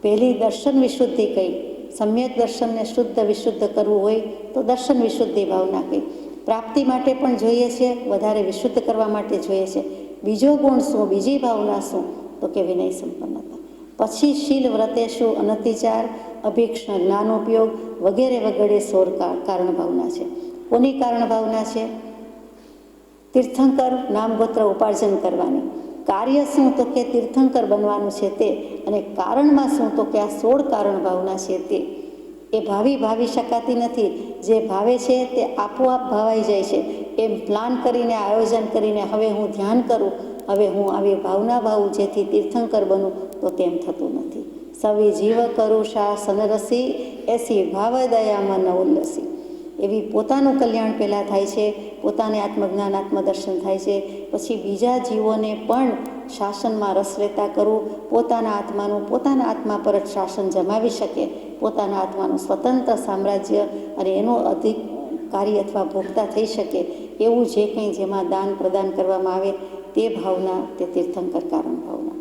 પહેલી દર્શન વિશુદ્ધિ કહી. સમ્યક દર્શનને શુદ્ધ વિશુદ્ધ કરવું હોય તો દર્શન વિશુદ્ધિ ભાવના કહી. પ્રાપ્તિ માટે પણ જોઈએ છે, વધારે વિશુદ્ધ કરવા માટે જોઈએ છે. બીજો ગુણ શું? બીજી ભાવના શું તો કે વિનય સંપન્નતા. પછી શીલ, વ્રતેશુ, અનતિચાર, અભિક્ષણ, જ્ઞાનોપયોગ વગેરે વગેરે 16 કારણ ભાવના છે. કોની કારણ ભાવના છે? તીર્થંકર નામગોત્ર ઉપાર્જન કરવાની. કાર્ય શું તો કે તીર્થંકર બનવાનું છે તે. અને કારણમાં શું તો કે આ 16 કારણ ભાવના છે તે. એ ભાવી શકાતી નથી. જે ભાવે છે તે આપોઆપ ભાવાઈ જાય છે. એમ પ્લાન કરીને, આયોજન કરીને હવે હું ધ્યાન કરું, હવે હું આવી ભાવના ભાવું જેથી તીર્થંકર બનું, તો તેમ થતું નથી. સવી જીવ કરું શાસન રસી, એસી ભાવ દયામાં ન ઉલ્લસી. એવી પોતાનું કલ્યાણ પહેલાં થાય છે, પોતાને આત્મજ્ઞાન, આત્મદર્શન થાય છે, પછી બીજા જીવોને પણ શાસનમાં રસ લેતા કરવું, પોતાના આત્મા પર જ શાસન જમાવી શકે, પોતાના આત્માનું સ્વતંત્ર સામ્રાજ્ય અને એનો અધિકારી અથવા ભોગતા થઈ શકે એવું જે કંઈ જેમાં દાન પ્રદાન કરવામાં આવે તે ભાવના, તે તીર્થંકર કારણ ભાવના.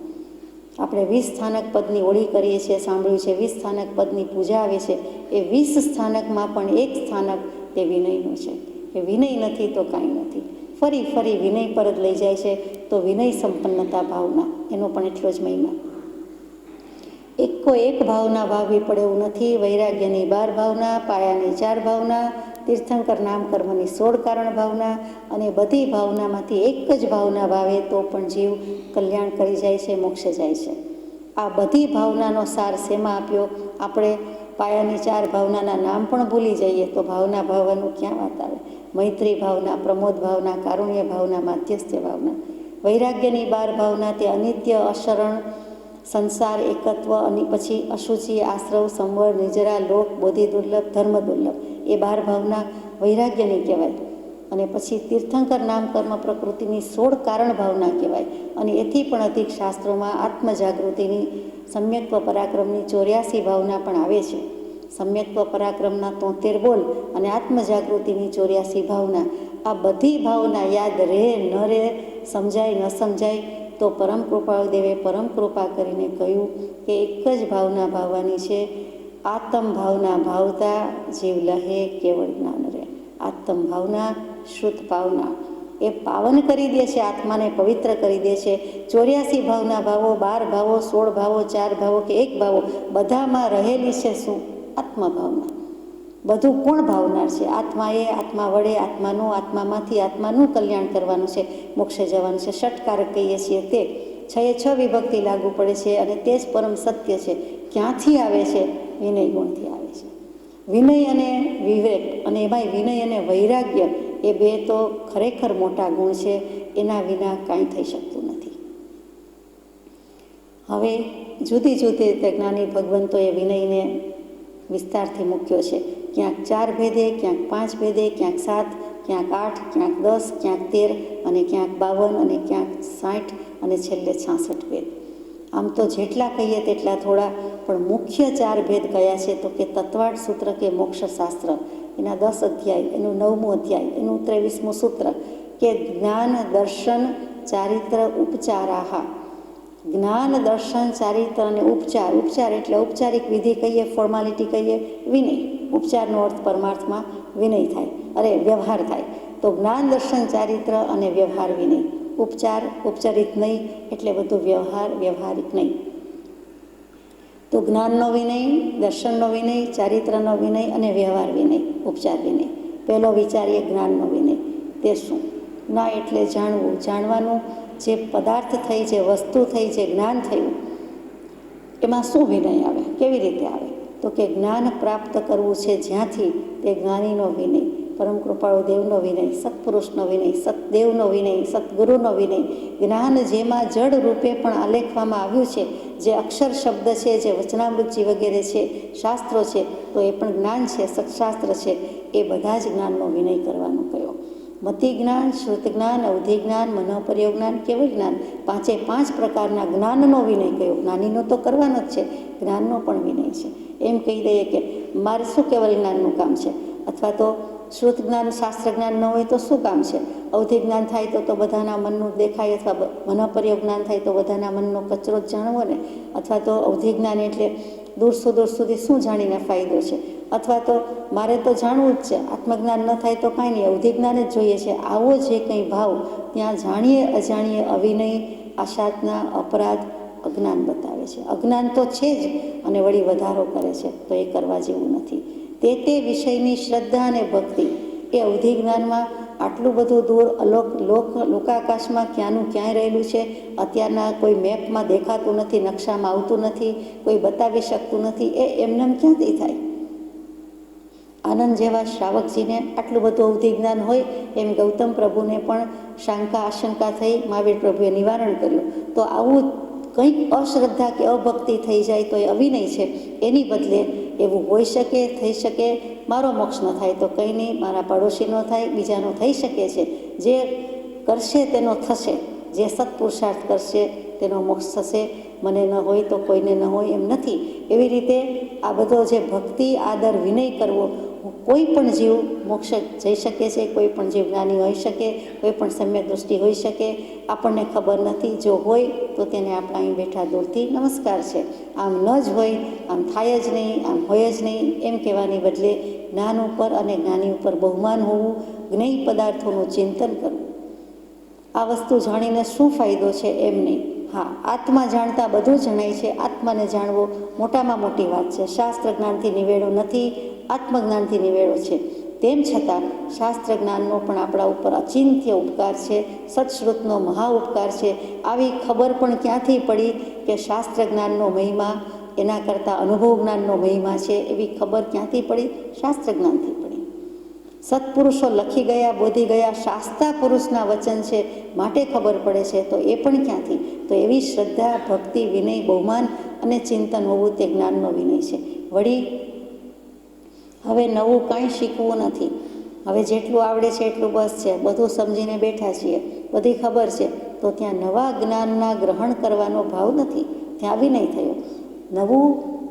આપણે 20 સ્થાનક પદની ઓળી કરીએ છીએ, સાંભળ્યું છે. 20 સ્થાનક પદની પૂજા આવે છે. એ 20 સ્થાનકમાં પણ એક સ્થાનક તે વિનયનું છે. એ વિનય નથી તો કાંઈ નથી. ફરી વિનય પર જ લઈ જાય છે. તો વિનય સંપન્નતા ભાવના, એનો પણ એટલો જ મહિમા. એક ભાવના ભાવવી પડે એવું નથી. વૈરાગ્યની 12 ભાવના, પાયાની 4 ભાવના, તીર્થંકર નામ કર્મની 16 કારણ ભાવના, અને બધી ભાવનામાંથી એક જ ભાવના ભાવે તો પણ જીવ કલ્યાણ કરી જાય છે, મોક્ષે જાય છે. આ બધી ભાવનાનો સાર શેમાં આપ્યો? આપણે પાયાની 4 ભાવનાના નામ પણ ભૂલી જઈએ તો ભાવના ભાવવાનું ક્યાં વાત આવે? મૈત્રી ભાવના, પ્રમોદ ભાવના, કારુણ્ય ભાવના, માધ્યસ્થ્ય ભાવના. વૈરાગ્યની 12 ભાવના તે અનિત્ય, અશરણ, સંસાર, એકત્વ, અને પછી અશુચિ, આશ્રવ, સંવર, નિજરા, લોક, બોધિ દુર્લભ, ધર્મ દુર્લભ, એ 12 ભાવના વૈરાગ્યની કહેવાય. અને પછી તીર્થંકર નામ કર્મ પ્રકૃતિની 16 કારણ ભાવના કહેવાય. અને એથી પણ અધિક શાસ્ત્રોમાં આત્મજાગૃતિની, સમ્યક્ત્વ પરાક્રમની 84 ભાવના પણ આવે છે. સમ્યક્ત્વ પરાક્રમના 73 બોલ અને આત્મજાગૃતિની 84 ભાવના. આ બધી ભાવના યાદ રહે ન રહે, સમજાય ન સમજાય, તો પરમ કૃપાળુદેવે પરમ કૃપા કરીને કહ્યું કે એક જ ભાવના ભાવવાની છે. આત્મ ભાવના ભાવતા જીવ લહે કેવળ જ્ઞાન રહે. આત્મ ભાવના, શ્રુત ભાવના એ પાવન કરી દે છે, આત્માને પવિત્ર કરી દે છે. 84 ભાવના ભાવો, 12 ભાવો, 16 ભાવો, 4 ભાવો કે 1 ભાવો, બધામાં રહેલી છે શું? આત્મભાવના. બધું કોણ ભાવનાર છે? આત્માએ, આત્મા વડે, આત્મામાંથી આત્માનું કલ્યાણ કરવાનું છે, મોક્ષે જવાનું છે. ષટકારક કહીએ છીએ તે 6 વિભક્તિ લાગુ પડે છે અને તે જ પરમ સત્ય છે. ક્યાંથી આવે છે? વિનય ગુણથી આવે છે. વિનય અને વિવેક, અને એમાંય વિનય અને વૈરાગ્ય, એ બે તો ખરેખર મોટા ગુણ છે. એના વિના કાંઈ થઈ શકતું નથી. હવે જુદી જુદી રીતે જ્ઞાની ભગવંતોએ વિનયને વિસ્તારથી મૂક્યો છે. ક્યાંક 4 ભેદે, ક્યાંક 5 ભેદે, ક્યાંક 7, ક્યાંક 8, ક્યાંક 10, ક્યાંક 13, અને ક્યાંક 52, અને ક્યાંક 60, અને છેલ્લે 66 ભેદ. આમ તો જેટલા કહીએ તેટલા થોડા, પણ મુખ્ય 4 ભેદ કયા છે તો કે તત્વાર્થ સૂત્ર કે મોક્ષશાસ્ત્ર, એના 10 અધ્યાય, એનું 9મું અધ્યાય, એનું 23મું સૂત્ર કે જ્ઞાન, દર્શન, ચારિત્ર, ઉપચારાહા. જ્ઞાન, દર્શન, ચારિત્ર અને ઉપચાર. ઉપચાર એટલે ઔપચારિક વિધિ કહીએ, ફોર્માલિટી કહીએ. વિનય, ઉપચારનો અર્થ પરમાર્થમાં વિનય થાય, વ્યવહાર થાય. તો જ્ઞાન, દર્શન, ચારિત્ર અને વ્યવહાર વિનય. ઉપચાર ઉપચારિત નહીં એટલે બધું વ્યવહારિક નહીં. તો જ્ઞાનનો વિનય, દર્શનનો વિનય, ચારિત્રનો વિનય અને વ્યવહાર વિનય, ઉપચાર વિનય. પહેલો વિચારીએ જ્ઞાનનો વિનય. તે શું? ના એટલે જાણવું. જાણવાનું જે પદાર્થ થઈ, જે વસ્તુ થઈ, જે જ્ઞાન થયું, એમાં શું વિનય આવે, કેવી રીતે આવે? તો કે જ્ઞાન પ્રાપ્ત કરવું છે જ્યાંથી, તે જ્ઞાનીનો વિનય, પરમ કૃપાળુ દેવનો વિનય, સત્પુરુષનો વિનય, સતદેવનો વિનય, સદગુરુનો વિનય. જ્ઞાન જેમાં જડ રૂપે પણ આલેખવામાં આવ્યું છે, જે અક્ષર શબ્દ છે, જે વચનામૃતજી વગેરે છે, શાસ્ત્રો છે, તો એ પણ જ્ઞાન છે, સત્શાસ્ત્ર છે. એ બધા જ જ્ઞાનનો વિનય કરવાનો કયો. મતિ જ્ઞાન, શ્રુત જ્ઞાન, અવધિ જ્ઞાન, મનોપર્યોગ જ્ઞાન, કેવળ જ્ઞાન, 5 પ્રકારના જ્ઞાનનો વિનય કયો. જ્ઞાનીનો તો કરવાનો જ છે, જ્ઞાનનો પણ વિનય છે. એમ કહી દઈએ કે મારે શું કેવળ જ્ઞાનનું કામ છે, અથવા તો શ્રુત જ્ઞાન, શાસ્ત્ર જ્ઞાન ન હોય તો શું કામ છે? અવધિ જ્ઞાન થાય તો બધાના મનનું દેખાય, અથવા મનોપર્યોગ જ્ઞાન થાય તો બધાના મનનો કચરો જ જાણવો ને. અથવા તો અવધિ જ્ઞાન એટલે દૂર સુધી શું જાણીને ફાયદો છે. અથવા તો મારે તો જાણવું જ છે, આત્મજ્ઞાન ન થાય તો કાંઈ નહીં, અવધિ જ્ઞાન જ જોઈએ છે. આવો જે કંઈ ભાવ ત્યાં જાણીએ અજાણીએ અવિનય, આશાતના, અપરાધ, અજ્ઞાન બતાવે છે. અજ્ઞાન તો છે જ અને વળી વધારો કરે છે, તો એ કરવા જેવું નથી. તે વિષયની શ્રદ્ધા અને ભક્તિ એ અવધિ જ્ઞાનમાં આટલું બધું દૂર લોકાકાશમાં ક્યાંનું ક્યાંય રહેલું છે. અત્યારના કોઈ મેપમાં દેખાતું નથી, નકશામાં આવતું નથી, કોઈ બતાવી શકતું નથી. એ એમનેમ ક્યાંથી થાય? આનંદ જેવા શ્રાવકજીને આટલું બધું અવધિ જ્ઞાન હોય, એમ ગૌતમ પ્રભુને પણ શંકા આશંકા થઈ, મહાવીર પ્રભુએ નિવારણ કર્યું. તો આવું કંઈક અશ્રદ્ધા કે અભક્તિ થઈ જાય તો એ અવિનય છે. એની બદલે એવું હોઈ શકે, થઈ શકે, મારો મોક્ષ ન થાય તો કંઈ નહીં, મારા પડોશીનો થાય, બીજાનો થઈ શકે છે. જે કરશે તેનો થશે, જે સત્પુરુષાર્થ કરશે તેનો મોક્ષ થશે. મને ન હોય તો કોઈને ન હોય એમ નથી. એવી રીતે આ બધો જે ભક્તિ, આદર, વિનય કરવો, કોઈ પણ જીવ મોક્ષ જઈ શકે છે, કોઈ પણ જીવ જ્ઞાની હોઈ શકે, કોઈ પણ સમ્યક દૃષ્ટિ હોઈ શકે, આપણને ખબર નથી. જો હોય તો તેને આપણા અહીં બેઠા દૂરથી નમસ્કાર છે. આમ ન જ હોય, આમ થાય જ નહીં, આમ હોય જ નહીં એમ કહેવાની બદલે જ્ઞાન ઉપર અને જ્ઞાની ઉપર બહુમાન હોવું, જ્ઞેય પદાર્થોનું ચિંતન કરવું. આ વસ્તુ જાણીને શું ફાયદો છે એમ નહીં. હા, આત્મા જાણતા બધું જણાય છે. આત્માને જાણવો મોટામાં મોટી વાત છે. શાસ્ત્ર જ્ઞાનથી નિવેડો નથી, આત્મજ્ઞાનથી નિવેડો છે. તેમ છતાં શાસ્ત્ર જ્ઞાનનો પણ આપણા ઉપર અચિંત્ય ઉપકાર છે, સત્શ્રુતનો મહા ઉપકાર છે. આવી ખબર પણ ક્યાંથી પડી કે શાસ્ત્ર જ્ઞાનનો મહિમા એના કરતાં અનુભવ જ્ઞાનનો મહિમા છે, એવી ખબર ક્યાંથી પડી? શાસ્ત્ર જ્ઞાનથી પડી. સત્પુરુષો લખી ગયા, બોધી ગયા, શાસ્તા પુરુષના વચન છે માટે ખબર પડે છે, તો એ પણ ક્યાંથી? તો એવી શ્રદ્ધા, ભક્તિ, વિનય, બહુમાન અને ચિંતન હોવું તે જ્ઞાનનો વિનય છે. વળી હવે નવું કાંઈ શીખવું નથી. હવે જેટલું આવડે છે એટલું બસ છે, બધું સમજીને બેઠા છીએ, બધી ખબર છે, તો ત્યાં નવા જ્ઞાનના ગ્રહણ કરવાનો ભાવ નથી, ત્યાં વિનય થયો. નવું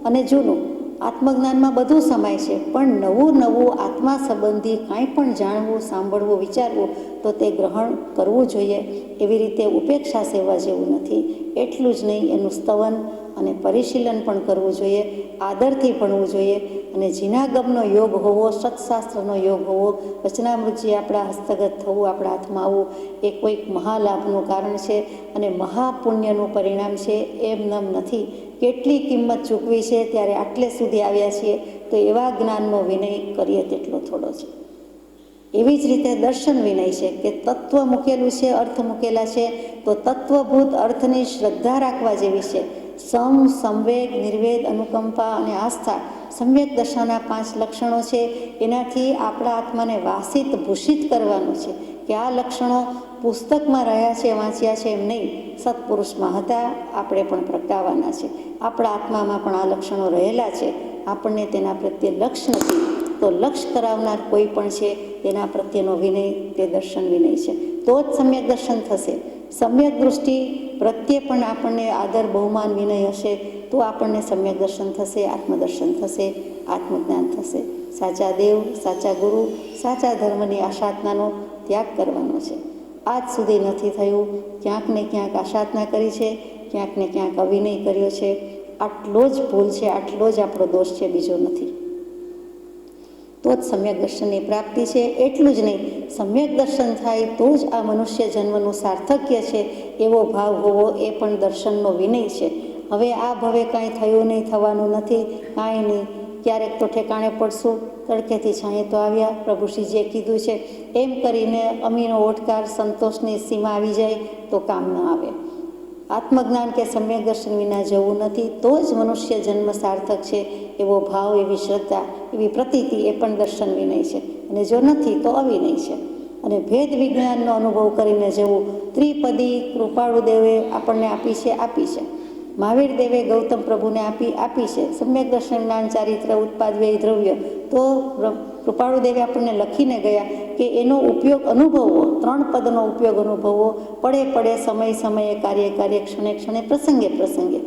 અને જૂનું આત્મજ્ઞાનમાં બધું સમાય છે, પણ નવું આત્મા સંબંધી કાંઈ પણ જાણવું, સાંભળવું, વિચારવું તો તે ગ્રહણ કરવું જોઈએ. એવી રીતે ઉપેક્ષા સેવા જેવું નથી. એટલું જ નહીં, એનું સ્તવન અને પરિશીલન પણ કરવું જોઈએ, આદરથી ભણવું જોઈએ. અને જીનાગમનો યોગ હોવો, સત્શાસ્ત્રનો યોગ હોવો, વચનામૃતજી આપણા હસ્તગત થવું, આપણા હાથમાં આવવું, એ કોઈક મહાલાભનું કારણ છે અને મહાપુણ્યનું પરિણામ છે. એમ નમ નથી. કેટલી કિંમત ચૂકવી છે, ત્યારે આટલે સુધી આવ્યા છીએ, તો એવા જ્ઞાનનો વિનય કરીએ તેટલો થોડો છે. એવી જ રીતે દર્શન વિનય છે કે તત્વ મૂકેલું છે, અર્થ મૂકેલા છે, તો તત્વભૂત અર્થની શ્રદ્ધા રાખવા જેવી છે. સંવેગ, નિર્વેદ, અનુકંપા અને આસ્થા સમ્યક દશાના 5 લક્ષણો છે. એનાથી આપણા આત્માને વાસિત, ભૂષિત કરવાનું છે કે આ લક્ષણો પુસ્તકમાં રહ્યા છે, વાંચ્યા છે એમ નહીં, સત્પુરુષમાં હતા, આપણે પણ પ્રગટાવવાના છે. આપણા આત્મામાં પણ આ લક્ષણો રહેલા છે, આપણને તેના પ્રત્યે લક્ષ નથી, તો લક્ષ કરાવનાર કોઈ પણ છે, તેના પ્રત્યેનો વિનય તે દર્શન વિનય છે. તો જ સમ્યક દર્શન થશે. સમ્યક દૃષ્ટિ પ્રત્યે પણ આપણને આદર, બહુમાન, વિનય હશે તો આપણને સમ્યક દર્શન થશે, આત્મદર્શન થશે, આત્મજ્ઞાન થશે. સાચા દેવ, સાચા ગુરુ, સાચા ધર્મની આશાતનાનો ત્યાગ કરવાનો છે. આજ સુધી નથી થયું. ક્યાંક ને ક્યાંક આશાતના કરી છે, ક્યાંક ને ક્યાંક અવિનય કર્યો છે. આટલો જ ભૂલ છે, આટલો જ આપણો દોષ છે, બીજો નથી. તો તો જ સમ્યક દર્શનની પ્રાપ્તિ છે. એટલું જ નહીં, સમ્યક દર્શન થાય તો જ આ મનુષ્ય જન્મનું સાર્થક્ય છે એવો ભાવ હોવો એ પણ દર્શનનો વિનય છે. હવે આ ભવે કાંઈ થયું નહીં, થવાનું નથી, કાંઈ નહીં, ક્યારેક તો ઠેકાણે પડશું, તડકેથી છાંયે તો આવ્યા, પ્રભુશ્રીજીએ કીધું છે, એમ કરીને અમીનો ઓટકાર સંતોષની સીમા આવી જાય તો કામ ન આવે. આત્મજ્ઞાન કે સમ્યક દર્શન વિના જવું નથી, તો જ મનુષ્ય જન્મ સાર્થક છે એવો ભાવ, એવી શ્રદ્ધા, એવી પ્રતીતિ એ પણ દર્શન વિનય છે. અને જો નથી તો અવિનય છે. અને ભેદ વિજ્ઞાનનો અનુભવ કરીને જવું, ત્રિપદી કૃપાળુ દેવે આપણને આપી છે. મહાવીર દેવે ગૌતમ પ્રભુને આપી છે સમ્યક દર્શન, જ્ઞાન, ચારિત્ર, ઉત્પાદ, વ્યય, દ્રવ્ય. તો કૃપાળુ દેવે આપણને લખીને ગયા કે એનો ઉપયોગ અનુભવવો, 3 પદનો ઉપયોગ અનુભવવો, પડે સમયે, કાર્યે, ક્ષણે, પ્રસંગે.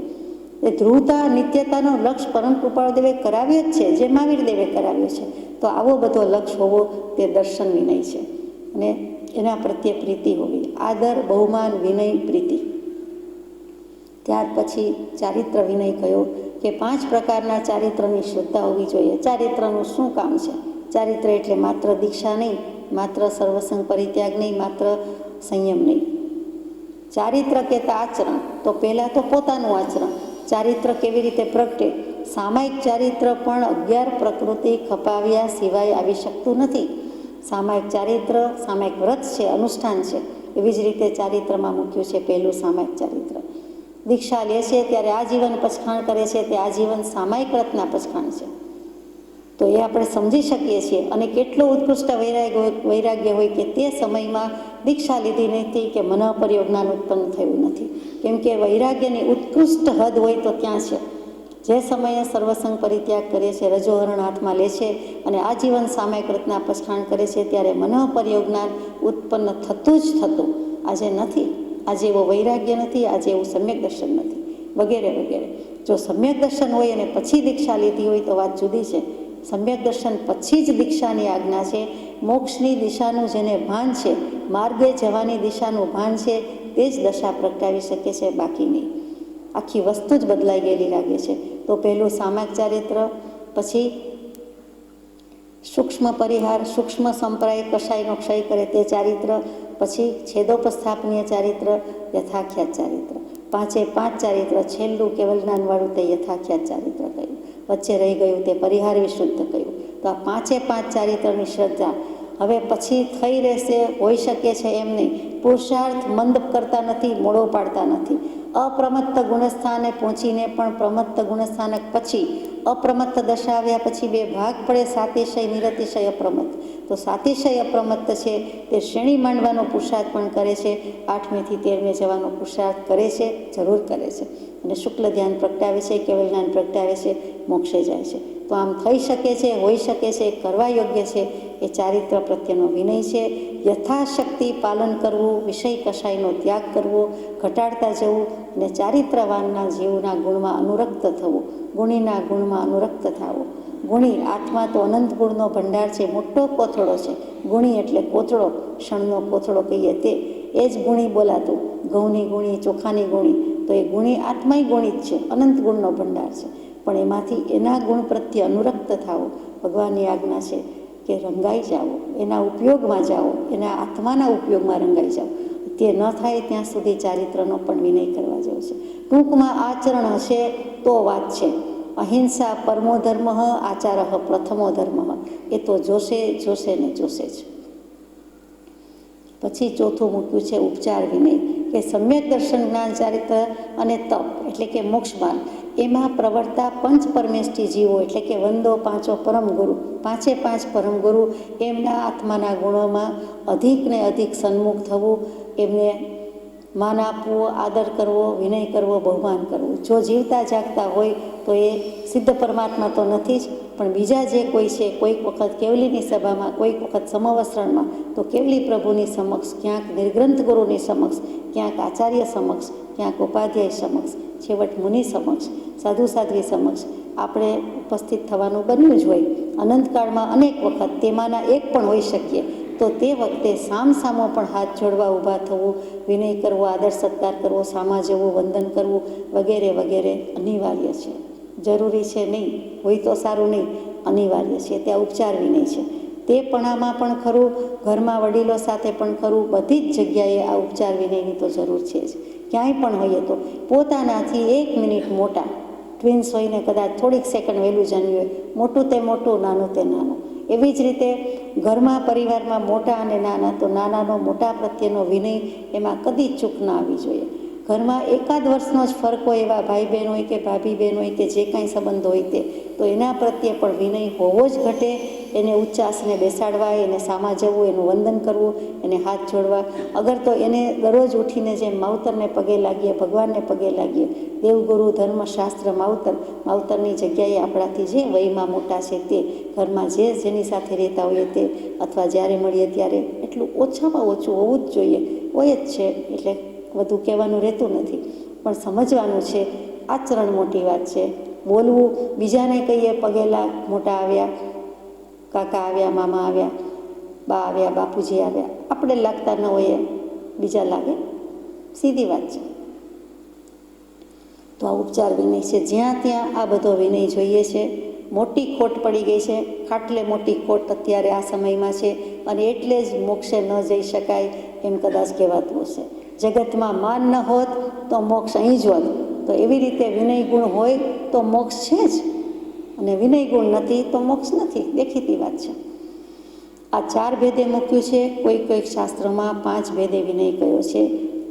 એ ધ્રુવતા, નિત્યતાનો લક્ષ પરમ કૃપાળુ દેવે કરાવ્યો જ છે, જે મહાવીર દેવે કરાવ્યો છે. તો આવો બધો લક્ષ હોવો તે દર્શન વિનય છે. અને એના પ્રત્યે પ્રીતિ હોવી, આદર, બહુમાન, વિનય, પ્રીતિ. ત્યાર પછી ચારિત્ર વિનય કયો કે 5 પ્રકારના ચારિત્રની શ્રદ્ધા હોવી જોઈએ. ચારિત્રનું શું કામ છે? ચારિત્ર એટલે માત્ર દીક્ષા નહીં, માત્ર સર્વસંગ પરિત્યાગ નહીં, માત્ર સંયમ નહીં. ચારિત્ર કહેતા આચરણ, તો પહેલાં તો પોતાનું આચરણ. ચારિત્ર કેવી રીતે પ્રગટે? સામાયિક ચારિત્ર પણ 11 પ્રકૃતિ ખપાવ્યા સિવાય આવી શકતું નથી. સામાયિક ચારિત્ર, સામાયિક વ્રત છે, અનુષ્ઠાન છે. એવી જ રીતે ચારિત્રમાં મૂક્યું છે પહેલું સામાયિક ચારિત્ર. દીક્ષા લે છે ત્યારે આજીવન પચખાણ કરે છે, તે આજીવન સામાયિક વ્રતના પચખાણ છે. તો એ આપણે સમજી શકીએ છીએ. અને કેટલો ઉત્કૃષ્ટ વૈરાગ્ય હોય કે તે સમયમાં દીક્ષા લીધી નથી કે મનઃપર્યોજ્ઞાન ઉત્પન્ન થયું નથી. કેમ કે વૈરાગ્યની ઉત્કૃષ્ટ હદ હોય તો ત્યાં છે. જે સમયે સર્વસંગ પરિત્યાગ કરે છે, રજોહરણ હાથમાં લે છે અને આજીવન સામાયિક વ્રતના પચખાણ કરે છે, ત્યારે મનઃપર્યોજ્ઞાન ઉત્પન્ન થતું જ થતું. આજે નથી. આજે એવો વૈરાગ્ય નથી, આજે એવું સમ્યક દર્શન નથી, વગેરે. જો સમ્યક દર્શન હોય અને પછી દીક્ષા લીધી હોય તો વાત જુદી છે. સમ્યક દર્શન પછી જ દીક્ષાની આજ્ઞા છે. મોક્ષની દિશાનું જેને ભાન છે, માર્ગે જવાની દિશાનું ભાન છે, તે જ દશા પ્રગટાવી શકે છે, બાકી નહીં. આખી વસ્તુ જ બદલાઈ ગયેલી લાગે છે. તો પહેલું સામાયિક ચારિત્ર, પછી સૂક્ષ્મ પરિહાર, સૂક્ષ્મ સંપ્રાય, કષાયનો ક્ષય કરે તે ચારિત્ર, પછી છેદોપસ્થાપનીય ચારિત્ર, યથાખ્યાત ચારિત્ર. 5 ચારિત્ર. છેલ્લું કેવલ જ્ઞાનવાળું તે યથાખ્યાત ચારિત્ર કહ્યું. વચ્ચે રહી ગયું તે પરિહાર વિશુદ્ધ કહ્યું. તો આ 5 ચારિત્રની શ્રદ્ધા હવે પછી થઈ રહેશે, હોઈ શકે છે એમ નહીં. પુરુષાર્થ મંદ કરતા નથી, મોડો પાડતા નથી. અપ્રમત્ત ગુણસ્થાને પહોંચીને પણ પ્રમત્ત ગુણસ્થાનક પછી અપ્રમત્ત દશા આવ્યા પછી 2 ભાગ પડે, સાતિશય, નિરતિશય, અપ્રમત્ત. તો સાતિશય અપ્રમત્ત છે તે શ્રેણી માંડવાનો પુરુષાર્થ પણ કરે છે, 8મીથી 13મી જવાનો પુરુષાર્થ કરે છે, જરૂર કરે છે. અને શુક્લ ધ્યાન પ્રગટાવે છે, કેવલ જ્ઞાન પ્રગટાવે છે, મોક્ષે જાય છે. તો આમ થઈ શકે છે, હોઈ શકે છે, કરવા યોગ્ય છે. એ ચારિત્ર પ્રત્યેનો વિનય છે. યથાશક્તિ પાલન કરવું, વિષય કષાયનો ત્યાગ કરવો, ઘટાડતા જવું અને ચારિત્રવાનના જીવના ગુણમાં અનુરક્ત થવું, ગુણીના ગુણમાં અનુરક્ત થવું. ગુણી, આત્મા તો અનંત ગુણનો ભંડાર છે, મોટો કોથળો છે. ગુણી એટલે કોથળો, ક્ષણનો કોથળો કહીએ તે, એ જ ગુણી બોલાતું. ઘઉંની ગુણી, ચોખાની ગુણી. તો એ ગુણી આત્માય ગુણી જ છે, અનંત ગુણનો ભંડાર છે. પણ એમાંથી એના ગુણ પ્રત્યે અનુરક્ત થાવો ભગવાનની આજ્ઞા છે કે રંગાઈ જાઓ, એના ઉપયોગમાં જાઓ, એના આત્માના ઉપયોગમાં રંગાઈ જાઓ. તે ન થાય ત્યાં સુધી ચારિત્રનો પણ વિનય કરવા જેવો છે. ટૂંકમાં આચરણ હશે તો વાત છે. અહિંસા પરમો ધર્મ, આચાર પ્રથમો ધર્મ. એ તો જોશે જ. પછી ચોથું મૂક્યું છે ઉપચાર વિનય, કે સમ્યક દર્શન, જ્ઞાન, ચારિત્ર અને તપ એટલે કે મોક્ષમાર્ગ, એમાં પ્રવર્તા 5 પરમેષ્ઠી જીવો એટલે કે વંદો 5 પરમ ગુરુ. 5 પરમ ગુરુ એમના આત્માના ગુણોમાં અધિક ને અધિક સન્મુખ થવું, એમને માન આપવું, આદર કરવો, વિનય કરવો, બહુમાન કરવું. જો જીવતા જાગતા હોય તો એ સિદ્ધ પરમાત્મા તો નથી જ, પણ બીજા જે કોઈ છે, કોઈક વખત કેવલીની સભામાં, કોઈક વખત સમવસ્ત્રણમાં, તો કેવલી પ્રભુની સમક્ષ, ક્યાંક નિર્ગ્રંથ ગુરુની સમક્ષ, ક્યાંક આચાર્ય સમક્ષ, ક્યાંક ઉપાધ્યાય સમક્ષ, છેવટ મુનિ સમક્ષ, સાધુ સાધ્વી સમક્ષ આપણે ઉપસ્થિત થવાનું બન્યું જ હોય. અનંતકાળમાં અનેક વખત તેમાંના એક પણ હોઈ શકીએ. તો તે વખતે સામસામો પણ હાથ જોડવા ઊભા થવું, વિનય કરવો, આદર સત્કાર કરવો, સામા જવું, વંદન કરવું વગેરે અનિવાર્ય છે, જરૂરી છે. નહીં હોય તો સારું નહીં, અનિવાર્ય છે, ત્યાં ઉપચાર વિનય છે. તે પણામાં પણ ખરું, ઘરમાં વડીલો સાથે પણ ખરું, બધી જ જગ્યાએ આ ઉપચાર વિનયની તો જરૂર છે જ. ક્યાંય પણ હોઈએ તો પોતાનાથી 1 મિનિટ મોટા, ટ્વિન્સ હોઈને કદાચ થોડીક સેકન્ડ વહેલું જન્મ્યું હોય, મોટું તે મોટું, નાનું તે નાનું. એવી જ રીતે ઘરમાં પરિવારમાં મોટા અને નાના, તો નાનાનો મોટા પ્રત્યેનો વિનય એમાં કદી ચૂક ના આવી જોઈએ. ઘરમાં એકાદ વર્ષનો જ ફરક હોય એવા ભાઈ બહેન હોય કે ભાભી બહેન હોય કે જે કાંઈ સંબંધ હોય તે, તો એના પ્રત્યે પણ વિનય હોવો જ ઘટે. એને ઉચ્ચાસને બેસાડવા, એને સામા જવું, એનું વંદન કરવું, એને હાથ જોડવા. અગર તો એને દરરોજ ઉઠીને જેમ માવતરને પગે લાગીએ, ભગવાનને પગે લાગીએ, દેવગુરુ ધર્મશાસ્ત્ર માવતરની જગ્યાએ આપણાથી જે વયમાં મોટા છે તે, ઘરમાં જેની સાથે રહેતા હોઈએ તે, અથવા જ્યારે મળીએ ત્યારે એટલું ઓછામાં ઓછું હોવું જ જોઈએ. હોય જ છે એટલે વધુ કહેવાનું રહેતું નથી, પણ સમજવાનું છે. આચરણ મોટી વાત છે. બોલવું, બીજાને કહીએ પગે લાગ, મોટા આવ્યા, કાકા આવ્યા, મામા આવ્યા, બા આવ્યા, બાપુજી આવ્યા, આપણે લાગતા ન હોઈએ, બીજા લાગે, સીધી વાત છે. તો આ ઉપચાર વિનય છે. જ્યાં ત્યાં આ બધો વિનય જોઈએ છે. મોટી ખોટ પડી ગઈ છે, ખાટલે મોટી ખોટ અત્યારે આ સમયમાં છે, અને એટલે જ મોક્ષે ન જઈ શકાય એમ કદાચ કહેવાતું હશે. જગતમાં માન ન હોત તો મોક્ષ અહીં જ હોત. તો એવી રીતે વિનય ગુણ હોય તો મોક્ષ છે જ, અને વિનય ગુણ નથી તો મોક્ષ નથી, દેખીતી વાત છે. આ 4 ભેદે મૂક્યું છે. કોઈક શાસ્ત્રોમાં 5 ભેદે વિનય કયો છે,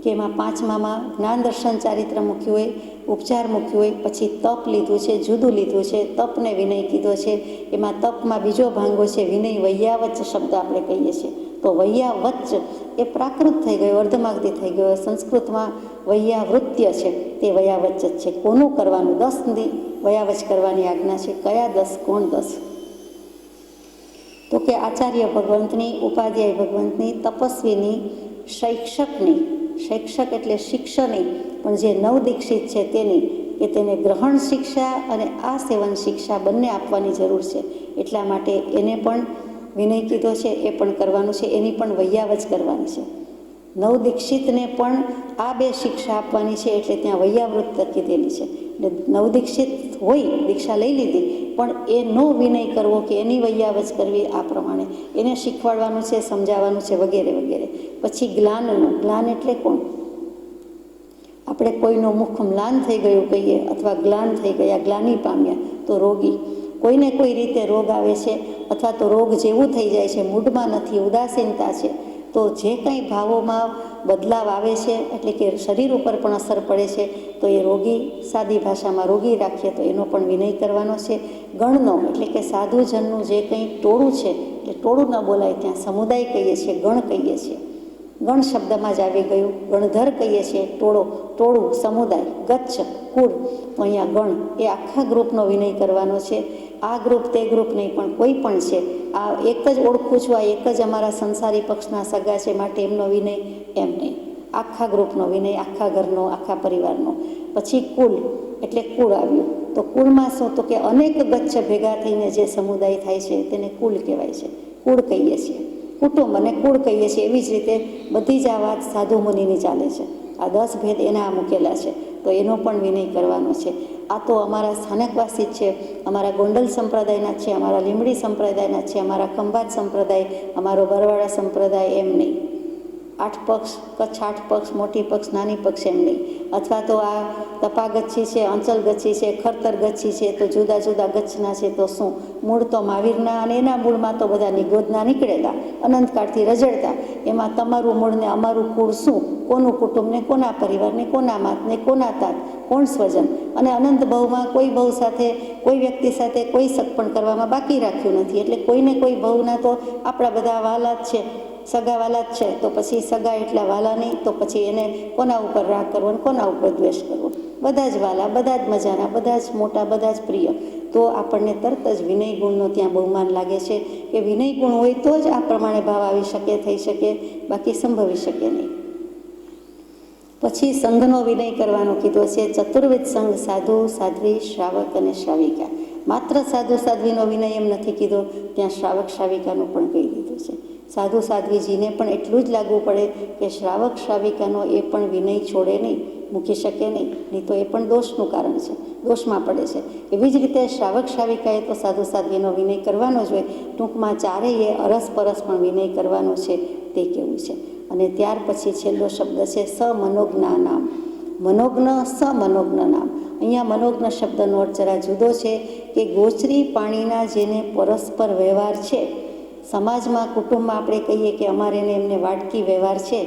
કે એમાં 5મામાં જ્ઞાન દર્શન ચારિત્ર મૂક્યું હોય, ઉપચાર મૂક્યું હોય, પછી તપ લીધું છે, જુદું લીધું છે, તપને વિનય કીધો છે. એમાં તપમાં બીજો ભાંગો છે વિનય. વૈયાવચ્ચ શબ્દ આપણે કહીએ છીએ, તો વૈયાવચ્ચ એ પ્રાકૃત થઈ ગયો, અર્ધમાગધી થઈ ગયો. સંસ્કૃતમાં વૈયાવૃત્ય છે, તે વૈયાવચ્ચ જ છે. કોનું કરવાનું? 10 વૈયાવચ્ચ કરવાની આજ્ઞા છે. કયા 10? કોણ 10? તો કે આચાર્ય ભગવંતની, ઉપાધ્યાય ભગવંતની, તપસ્વીની, શૈક્ષકની, શૈક્ષક એટલે શિક્ષણની, પણ જે નવદીક્ષિત છે તેની, કે તેને ગ્રહણ શિક્ષા અને આ સેવન શિક્ષા બંને આપવાની જરૂર છે. એટલા માટે એને પણ વિનય કીધો છે, એ પણ કરવાનું છે. એની પણ વૈયાવચ કરવાની છે. નવદીક્ષિતને પણ આ 2 શિક્ષા આપવાની છે, એટલે ત્યાં વૈયાવૃત્ત કીધેલી છે. એટલે નવદીક્ષિત હોય, દીક્ષા લઈ લીધી, પણ એનો વિનય કરવો કે એની વૈયાવચ કરવી, આ પ્રમાણે એને શીખવાડવાનું છે, સમજાવવાનું છે, વગેરે વગેરે. પછી જ્ઞાનનું. જ્ઞાન એટલે કોણ? આપણે કોઈનું મુખ મ્લાન થઈ ગયું કહીએ, અથવા ગ્લાન થઈ ગયા, ગ્લાની પામ્યા, તો રોગી. કોઈને કોઈ રીતે રોગ આવે છે, અથવા તો રોગ જેવું થઈ જાય છે, મૂડમાં નથી, ઉદાસીનતા છે, તો જે કંઈ ભાવોમાં બદલાવ આવે છે, એટલે કે શરીર ઉપર પણ અસર પડે છે, તો એ રોગી, સાદી ભાષામાં રોગી રાખીએ તો એનો પણ વિનય કરવાનો છે. ગણનો એટલે કે સાધુજનનું જે કંઈ ટોળું છે, એટલે ટોળું ન બોલાય, ત્યાં સમુદાય કહીએ છીએ, ગણ કહીએ છીએ. ગણ શબ્દમાં જ આવી ગયું. ગણધર કહીએ છીએ, ટોળું, સમુદાય. ગચ્છ, કુળ, તો અહીંયા ગણ, એ આખા ગ્રુપનો વિનય કરવાનો છે. આ ગ્રુપ તે ગ્રુપ નહીં, પણ કોઈ પણ છે, આ એક જ ઓળખું છું, આ એક જ અમારા સંસારી પક્ષના સગા છે, માટે એમનો વિનય, એમ નહીં. આખા ગ્રુપનો વિનય, આખા ઘરનો, આખા પરિવારનો. પછી કુલ એટલે કુળ આવ્યું. તો કુળમાં શું? તો કે અનેક ગચ્છ ભેગા થઈને જે સમુદાય થાય છે તેને કુલ કહેવાય છે, કુળ કહીએ છીએ. કુટુંબ અને કુળ કહીએ છીએ. એવી જ રીતે બધી જ આ વાત સાધુ મુનિની ચાલે છે. આ 10 ભેદ એના મૂકેલા છે, તો એનો પણ વિનય કરવાનો છે. આ તો અમારા સ્થાનકવાસી જ છે, અમારા ગોંડલ સંપ્રદાયના છે, અમારા લીંબડી સંપ્રદાયના છે, અમારા ખંભાત સંપ્રદાય, અમારો બરવાડા સંપ્રદાય, એમ નહીં. 8 પક્ષ, કચ્છ 8 પક્ષ, મોટી પક્ષ, નાની પક્ષ, એમ નહીં. અથવા તો આ તપા ગચ્છી છે, અંચલ ગચ્છી છે, ખરતર ગચ્છી છે, તો જુદા જુદા ગચ્છના છે, તો શું? મૂળ તો મહાવીરના, અને એના મૂળમાં તો બધા નિગોદના નીકળેલા, અનંતકાળથી રજડતા. એમાં તમારું મૂળ ને અમારું કુળ શું? કોનું કુટુંબ ને કોના પરિવાર ને કોના માત ને કોના તાત, કોણ સ્વજન? અને અનંત ભવમાં કોઈ ભવ સાથે, કોઈ વ્યક્તિ સાથે કોઈ સગપણ કરવામાં બાકી રાખ્યું નથી. એટલે કોઈને કોઈ ભવના તો આપણા બધા વાલા જ છે, સગા વાલા જ છે. તો પછી સગા એટલા વાલા નહીં, તો પછી એને કોના ઉપર રાગ કરવો અને કોના ઉપર દ્વેષ કરવો? બધા જ વાલા, બધા જ મજાના, બધા જ મોટા, બધા જ પ્રિય. તો આપણને તરત જ વિનય ગુણનો ત્યાં બહુમાન લાગે છે, કે વિનય ગુણ હોય તો જ આ પ્રમાણે ભાવ આવી શકે, થઈ શકે, બાકી સંભવી શકે નહીં. પછી સંઘનો વિનય કરવાનો કીધો છે. ચતુર્વિધ સંઘ, સાધુ, સાધ્વી, શ્રાવક અને શ્રાવિકા. માત્ર સાધુ સાધ્વીનો વિનય એમ નથી કીધો, ત્યાં શ્રાવક શ્રાવિકાનું પણ કહી દીધું છે. સાધુ સાધ્વીજીને પણ એટલું જ લાગવું પડે કે શ્રાવક શ્રાવિકાનો એ પણ વિનય છોડે નહીં, મૂકી શકે નહીં તો એ પણ દોષનું કારણ છે, દોષમાં પડે છે. એવી જ રીતે શ્રાવક શ્રાવિકાએ તો સાધુ સાધ્વીનો વિનય કરવાનો જ હોય. ટૂંકમાં ચારેય અરસપરસ પણ વિનય કરવાનો છે તે કેવું છે. અને ત્યાર પછી છેલ્લો શબ્દ છે સમનોજ્ઞા નામ. મનોજ્ઞ સમનોજ્ઞ નામ. અહીંયા મનોજ્ઞ શબ્દનો અર્થ જરા જુદો છે કે ગોચરી પાણીના જેને પરસ્પર વ્યવહાર છે, સમાજમાં કુટુંબમાં આપણે કહીએ કે અમારે એમને વાટકી વ્યવહાર છે,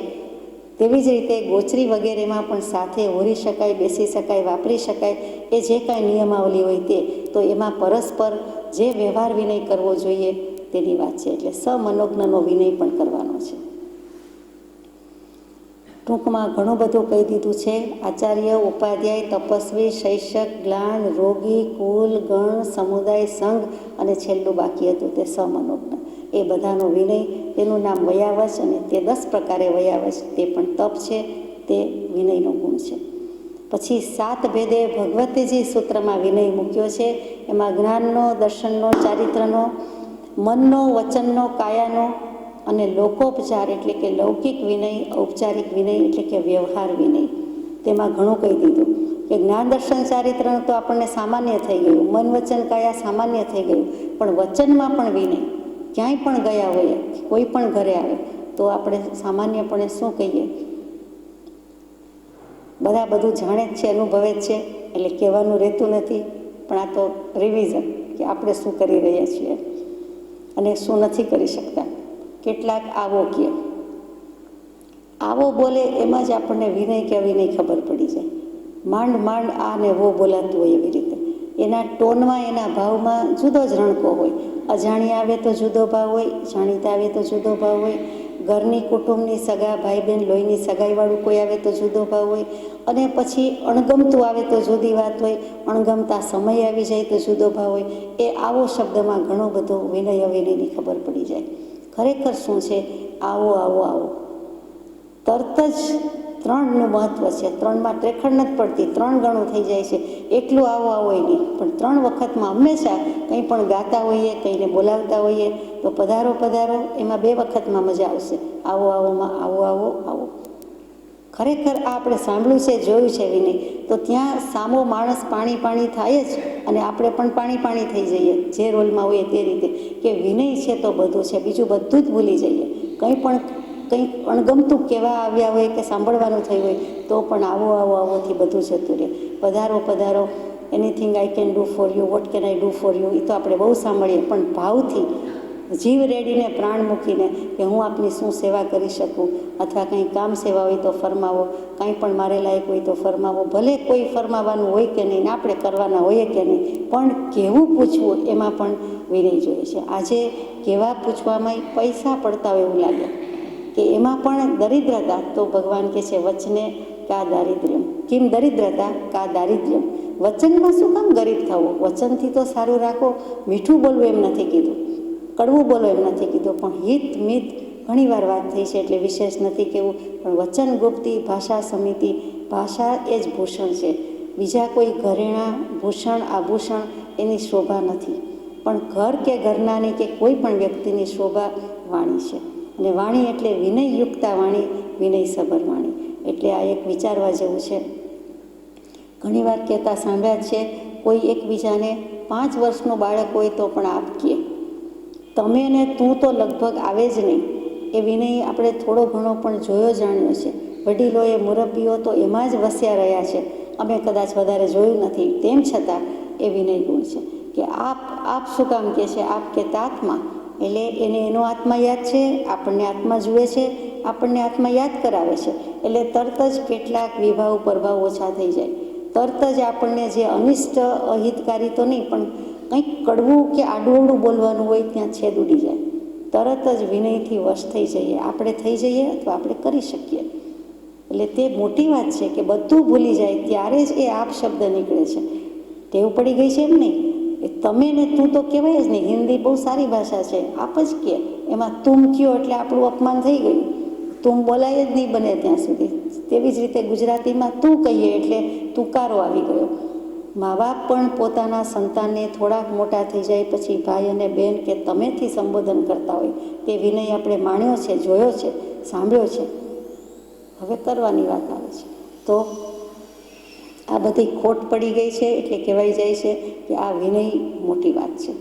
તેવી જ રીતે ગોચરી વગેરેમાં પણ સાથે ઓરી શકાય, બેસી શકાય, વાપરી શકાય, એ જે કાંઈ નિયમાવલી હોય તે, તો એમાં પરસ્પર જે વ્યવહાર વિનય કરવો જોઈએ તેની વાત છે. એટલે સમનોજ્ઞનો વિનય પણ કરવાનો છે. ટૂંકમાં ઘણું બધું કહી દીધું છે. આચાર્ય, ઉપાધ્યાય, તપસ્વી, શૈક્ષક, જ્ઞાન, રોગી, કુલ, ગણ, સમુદાય, સંઘ અને છેલ્લું બાકી હતું તે સમનોજ્ઞ. એ બધાનો વિનય, તેનું નામ વયાવચ, અને તે 10 પ્રકારે વયાવચ, તે પણ તપ છે, તે વિનયનો ગુણ છે. પછી 7 ભેદે ભગવતીજી સૂત્રમાં વિનય મૂક્યો છે. એમાં જ્ઞાનનો, દર્શનનો, ચારિત્રનો, મનનો, વચનનો, કાયાનો અને લોકોપચાર એટલે કે લૌકિક વિનય, ઔપચારિક વિનય એટલે કે વ્યવહાર વિનય. તેમાં ઘણું કહી દીધું કે જ્ઞાન, દર્શન, ચારિત્રનું તો આપણને સામાન્ય થઈ ગયું, મન, વચન, કાયા સામાન્ય થઈ ગયું, પણ વચનમાં પણ વિનય. ક્યાંય પણ ગયા હોઈએ, કોઈ પણ ઘરે આવે તો આપણે સામાન્યપણે શું કહીએ? બધા બધું જાણે જ છે, અનુભવે જ છે, એટલે કહેવાનું રહેતું નથી. પણ આ તો રિવિઝન કે આપણે શું કરી રહ્યા છીએ અને શું નથી કરી શકતા. કેટલાક આવો કહે, આવો બોલે એમાં જ આપણને વિનય કે અવિનય ખબર પડી જાય. માંડ માંડ આ ને વો બોલાતું હોય એવી રીતે. એના ટોનમાં, એના ભાવમાં જુદો જ રણકો હોય. અજાણી આવે તો જુદો ભાવ હોય, જાણીતા આવે તો જુદો ભાવ હોય, ઘરની કુટુંબની સગા ભાઈ બહેન લોહીની સગાઈવાળું કોઈ આવે તો જુદો ભાવ હોય, અને પછી અણગમતું આવે તો જુદી વાત હોય, અણગમતા સમય આવી જાય તો જુદો ભાવ હોય. એ આવો શબ્દમાં ઘણો બધો વિનય અવિનયની ખબર પડી જાય. ખરેખર શું છે આવો આવો આવો? તરત જ 3નું મહત્ત્વ છે. 3માં ત્રેખડ નથી પડતી, 3 ગણું થઈ જાય છે. એટલું આવો આવો એ નહીં, પણ 3 વખતમાં હંમેશા કંઈ પણ ગાતા હોઈએ, કંઈને બોલાવતા હોઈએ તો પધારો પધારો, એમાં 2 વખતમાં મજા આવશે. આવો આવોમાં આવો આવો આવો. ખરેખર આ આપણે સાંભળ્યું છે, જોયું છે વિનય, તો ત્યાં સામો માણસ પાણી પાણી થાય જ, અને આપણે પણ પાણી પાણી થઈ જઈએ જે રોલમાં હોઈએ તે રીતે. કે વિનય છે તો બધું છે, બીજું બધું જ ભૂલી જઈએ. કંઈક અણગમતું કહેવા આવ્યા હોય કે સાંભળવાનું થયું હોય તો પણ આવો આવો આવોથી બધું જતું રહે. પધારો પધારો, anything I can do for you, what can I do for you, એ તો આપણે બહુ સાંભળીએ, પણ ભાવથી, જીવ રેડીને, પ્રાણ મૂકીને કે હું આપની શું સેવા કરી શકું, અથવા કંઈ કામ સેવા હોય તો ફરમાવો, કાંઈ પણ મારે લાયક હોય તો ફરમાવો. ભલે કોઈ ફરમાવાનું હોય કે નહીં, આપણે કરવાના હોઈએ કે નહીં, પણ કેવું પૂછવું એમાં પણ વિનય જોઈએ છે. આજે કેવા પૂછવામાં પૈસા પડતા હોય એવું લાગે કે એમાં પણ દરિદ્રતા, તો ભગવાન કહે છે વચને કા દારિદ્ર્યમ, કિમ દરિદ્રતા કા દારિદ્ર્યમ. વચનમાં શું કામ ગરીબ થવું? વચનથી તો સારું રાખો. મીઠું બોલવું એમ નથી કીધું, કડવું બોલો એમ નથી કીધું, પણ હિત મિત ઘણી વાર વાત થઈ છે એટલે વિશેષ નથી કહેવું. પણ વચન ગુપ્તિ, ભાષા સમિતિ, ભાષા એ જ ભૂષણ છે. બીજા કોઈ ઘરેણાં, ભૂષણ, આભૂષણ એની શોભા નથી, પણ ઘર કે ઘરનાની કે કોઈ પણ વ્યક્તિની શોભા વાણી છે. અને વાણી એટલે વિનયયુક્તા વાણી, વિનયસભર વાણી. એટલે આ એક વિચારવા જેવું છે. ઘણીવાર કહેતા સાંભળ્યા છે, કોઈ એકબીજાને 5 વર્ષનું બાળક હોય તો પણ આપ કહે, તમે ને તું તો લગભગ આવે જ નહીં. એ વિનય આપણે થોડો ઘણો પણ જોયો જાણ્યો છે. વડીલોએ, મુરબ્બીઓ તો એમાં જ વસ્યા રહ્યા છે, અમે કદાચ વધારે જોયું નથી, તેમ છતાં એ વિનય ગુણ છે. કે આપ શું કામ કહે છે? આપ કહેતા આત્મા, એટલે એને એનો આત્મા યાદ છે, આપણને આત્મા જુએ છે, આપણને આત્મા યાદ કરાવે છે. એટલે તરત જ કેટલાક વિભાવ પ્રભાવ ઓછા થઈ જાય. તરત જ આપણને જે અનિષ્ટ, અહિતકારી તો નહીં, પણ કંઈક કડવું કે આડુંઅવળું બોલવાનું હોય ત્યાં છેદ ઉડી જાય. તરત જ વિનયથી વશ થઈ જઈએ, આપણે થઈ જઈએ અથવા આપણે કરી શકીએ. એટલે તે મોટી વાત છે કે બધું ભૂલી જાય ત્યારે જ એ આપ શબ્દ નીકળે છે. ટેવ પડી ગઈ છે એમ નહીં. એ તમે ને તું તો કહેવાય જ નહીં. હિન્દી બહુ સારી ભાષા છે, આપ જ કહે, એમાં તુમ કયો એટલે આપણું અપમાન થઈ ગયું. તુમ બોલાય જ નહીં બને ત્યાં સુધી. તેવી જ રીતે ગુજરાતીમાં તું કહીએ એટલે તુકારો આવી ગયો. મા બાપ પણ પોતાના સંતાનને થોડાક મોટા થઈ જાય પછી ભાઈ અને બહેન કે તમેથી સંબોધન કરતા હોય તે વિનય આપણે માણ્યો છે, જોયો છે, સાંભળ્યો છે. હવે કરવાની વાત આવે છે તો આ બધી ખોટ પડી ગઈ છે એટલે કહેવાય જાય છે કે આ વિનય મોટી વાત છે.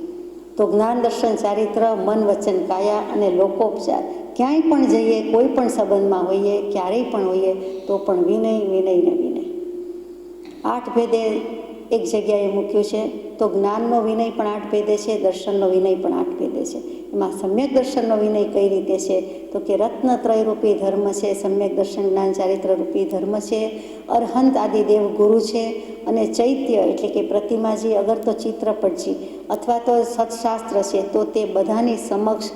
તો જ્ઞાન, દર્શન, ચારિત્ર, મન, વચન, કાયા અને લોકોપચાર, ક્યાંય પણ જઈએ, કોઈ પણ સંબંધમાં હોઈએ, ક્યારેય પણ હોઈએ તો પણ વિનય, વિનય ને વિનય. 8 ભેદે એક જગ્યાએ મૂક્યું છે તો જ્ઞાનનો વિનય પણ 8 ભેદે છે, દર્શનનો વિનય પણ 8 ભેદે છે. એમાં સમ્યક દર્શનનો વિનય કઈ રીતે છે તો કે રત્નત્રયરૂપી ધર્મ છે, સમ્યક દર્શન જ્ઞાન ચારિત્ર રૂપી ધર્મ છે, અરહંત આદિ દેવ ગુરુ છે અને ચૈત્ય એટલે કે પ્રતિમાજી, અગર તો ચિત્રપટજી અથવા તો સત્શાસ્ત્ર છે તો તે બધાની સમક્ષ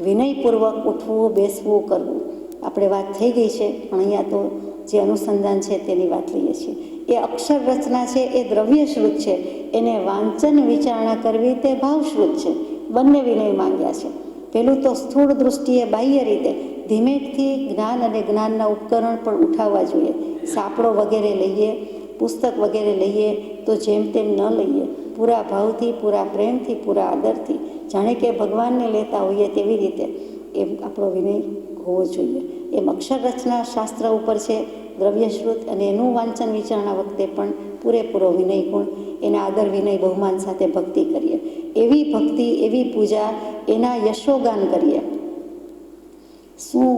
વિનયપૂર્વક ઉઠવું, બેસવું, કરવું. આપણે વાત થઈ ગઈ છે પણ અહીંયા તો જે અનુસંધાન છે તેની વાત લઈએ છીએ. એ અક્ષર રચના છે એ દ્રવ્યશ્રુત છે, એને વાંચન વિચારણા કરવી તે ભાવશ્રુત છે. બંને વિનય માંગ્યા છે. પેલું તો સ્થૂળ દૃષ્ટિએ બાહ્ય રીતે ધીમેકથી જ્ઞાન અને જ્ઞાનના ઉપકરણ પણ ઉઠાવવા જોઈએ. સાપડો વગેરે લઈએ, પુસ્તક વગેરે લઈએ તો જેમ તેમ ન લઈએ, પૂરા ભાવથી, પૂરા પ્રેમથી, પૂરા આદરથી, જાણે કે ભગવાનને લેતા હોઈએ તેવી રીતે એમ આપણો વિનય હોવો જોઈએ. એમ અક્ષર રચના શાસ્ત્ર ઉપર છે દ્રવ્યશ્રુત, અને એનું વાંચન વિચારણા વખતે પણ પૂરેપૂરો વિનય ગુણ, એના આદર વિનય બહુમાન સાથે ભક્તિ કરીએ. એવી ભક્તિ, એવી પૂજા, એના યશોગાન કરીએ. શું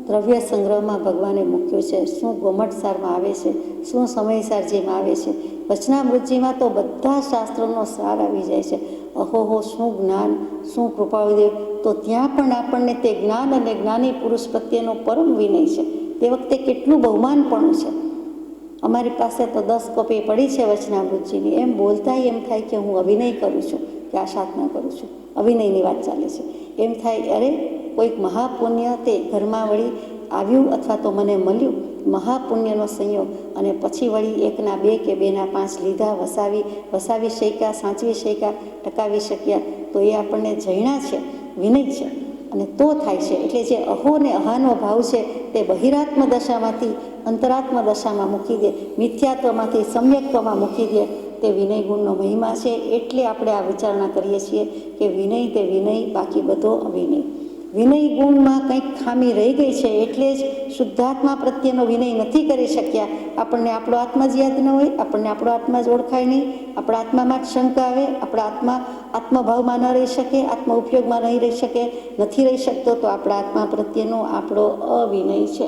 દ્રવ્ય સંગ્રહમાં ભગવાને મૂક્યું છે, શું ગોમટસારમાં આવે છે, શું સમયસારજીમાં આવે છે, વચનામૃતજીમાં તો બધા શાસ્ત્રોનો સાર આવી જાય છે. અહોહો, શું જ્ઞાન, શું કૃપાળુદેવ! તો ત્યાં પણ આપણને તે જ્ઞાન અને જ્ઞાની પુરુષ પ્રત્યેનો પરમ વિનય છે. તે વખતે કેટલું બહુમાનપણું છે. અમારી પાસે તો 10 કોપી પડી છે વચનામૃતજીની. એમ બોલતા એમ થાય કે હું અભિનય કરું છું કે આ સાધના કરું છું, અભિનયની વાત ચાલે છે. એમ થાય અરે કોઈક મહાપુણ્ય તે ઘરમાં વળી આવ્યું અથવા તો મને મળ્યું, મહાપુણ્યનો સંયોગ, અને પછી વળી 1ના 2 કે 2ના 5 લીધા, વસાવી શક્યા, સાચવી શક્યા, ટકાવી શક્યા, તો એ આપણને જૈણા છે, વિનય છે. અને તો થાય છે. એટલે જે અહો ને અહાનો ભાવ છે તે બહિરાત્મ દશામાંથી અંતરાત્મ દશામાં મૂકી દે, મિથ્યાત્વમાંથી સમ્યક્ત્વમાં મૂકી દે, તે વિનય ગુણનો મહિમા છે. એટલે આપણે આ વિચારણા કરીએ છીએ કે વિનય તે વિનય, બાકી બધો અવિનય. વિનય ગુણમાં કંઈક ખામી રહી ગઈ છે એટલે જ શુદ્ધાત્મા પ્રત્યેનો વિનય નથી કરી શક્યા. આપણને આપણો આત્મા જ યાદ ન હોય, આપણને આપણો આત્મા જ ઓળખાય નહીં, આપણા આત્મામાં જ શંકા આવે, આપણા આત્મા આત્મભાવમાં ન રહી શકે, આત્મ ઉપયોગમાં નહીં રહી શકે, નથી રહી શકતો, તો આપણા આત્મા પ્રત્યેનો આપણો અવિનય છે.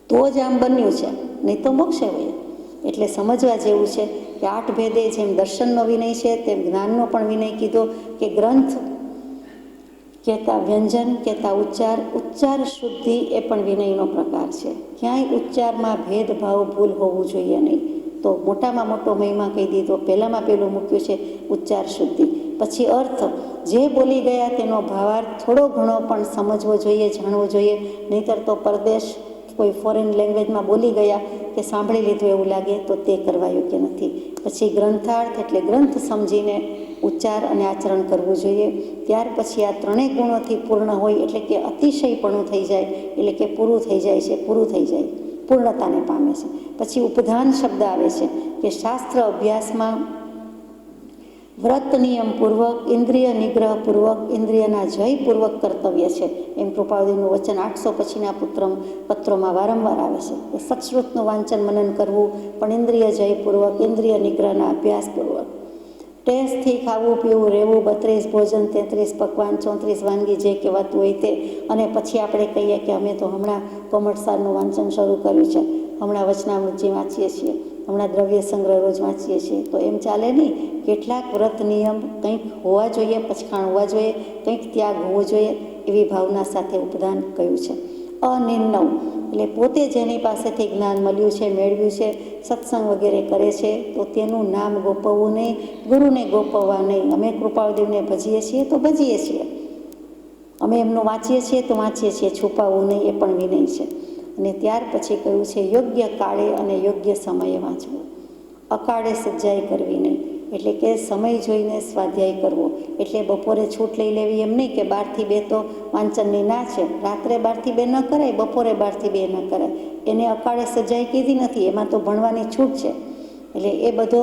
તો જ આમ બન્યું છે, નહીં તો મોક્ષે હોય. એટલે સમજવા જેવું છે કે 8 ભેદે જેમ દર્શનનો વિનય છે તેમ જ્ઞાનનો પણ વિનય કીધો કે ગ્રંથ કહેતા વ્યંજન, કહેતા ઉચ્ચાર, ઉચ્ચાર શુદ્ધિ એ પણ વિનયનો પ્રકાર છે. ક્યાંય ઉચ્ચારમાં ભેદભાવ, ભૂલ હોવું જોઈએ નહીં. તો મોટામાં મોટો મહિમા કહી દીધો. પહેલામાં પહેલું મૂક્યું છે ઉચ્ચાર શુદ્ધિ. પછી અર્થ, જે બોલી ગયા તેનો ભાવાર્થ થોડો ઘણો પણ સમજવો જોઈએ, જાણવો જોઈએ. નહીંતર તો પરદેશ કોઈ ફોરેન લેંગ્વેજમાં બોલી ગયા કે સાંભળી લીધું એવું લાગે તો તે કરવા યોગ્ય નથી. પછી ગ્રંથાર્થ એટલે ગ્રંથ સમજીને ઉચ્ચાર અને આચરણ કરવું જોઈએ. ત્યાર પછી આ 3 ગુણોથી પૂર્ણ હોય એટલે કે અતિશયપણું થઈ જાય, એટલે કે પૂરું થઈ જાય છે, પૂરું થઈ જાય, પૂર્ણતાને પામે છે. પછી ઉપધાન શબ્દ આવે છે કે શાસ્ત્ર અભ્યાસમાં વ્રત નિયમપૂર્વક, ઇન્દ્રિય નિગ્રહપૂર્વક, ઇન્દ્રિયના જયપૂર્વક કર્તવ્ય છે. એમ કૃપાળુદેવનું વચન 800 પછીના પત્રોમાં વારંવાર આવે છે કે સત્શ્રુતનું વાંચન મનન કરવું, પણ ઇન્દ્રિય જયપૂર્વક, ઇન્દ્રિય નિગ્રહના અભ્યાસપૂર્વક. ટેસ્ટથી ખાવું, પીવું, રહેવું, 32 ભોજન, 33 પકવાન, 34 વાનગી, જે કહેવાતું હોય તે. અને પછી આપણે કહીએ કે અમે તો હમણાં કોમટસારનું વાંચન શરૂ કર્યું છે, હમણાં વચનામૃતજી વાંચીએ છીએ, હમણાં દ્રવ્ય સંગ્રહ રોજ વાંચીએ છીએ. તો એમ ચાલે નહીં. કેટલાક વ્રત નિયમ કંઈક હોવા જોઈએ, પછખાણ હોવા જોઈએ, કંઈક ત્યાગ હોવો જોઈએ, એવી ભાવના સાથે ઉપદાન કહ્યું છે. અનિર્ણવ એટલે પોતે જેની પાસેથી જ્ઞાન મળ્યું છે, મેળવ્યું છે, સત્સંગ વગેરે કરે છે તો તેનું નામ ગોપવવું નહીં, ગુરુને ગોપવવા નહીં. અમે કૃપાળુદેવને ભજીએ છીએ તો ભજીએ છીએ, અમે એમનું વાંચીએ છીએ તો વાંચીએ છીએ, છુપાવવું નહીં, એ પણ વિનય છે. અને ત્યાર પછી કહ્યું છે યોગ્ય કાળે અને યોગ્ય સમયે વાંચવું. અકાળે સજ્જાઈ કરવી નહીં, એટલે કે સમય જોઈને સ્વાધ્યાય કરવો. એટલે બપોરે છૂટ લઈ લેવી એમ નહીં કે 12 થી 2 તો વાંચનની ના છે, રાત્રે 12 થી 2 ન કરાય, બપોરે 12 થી 2 ન કરાય. એને અકાળે સજ્જાઈ કીધી નથી, એમાં તો ભણવાની છૂટ છે. એટલે એ બધો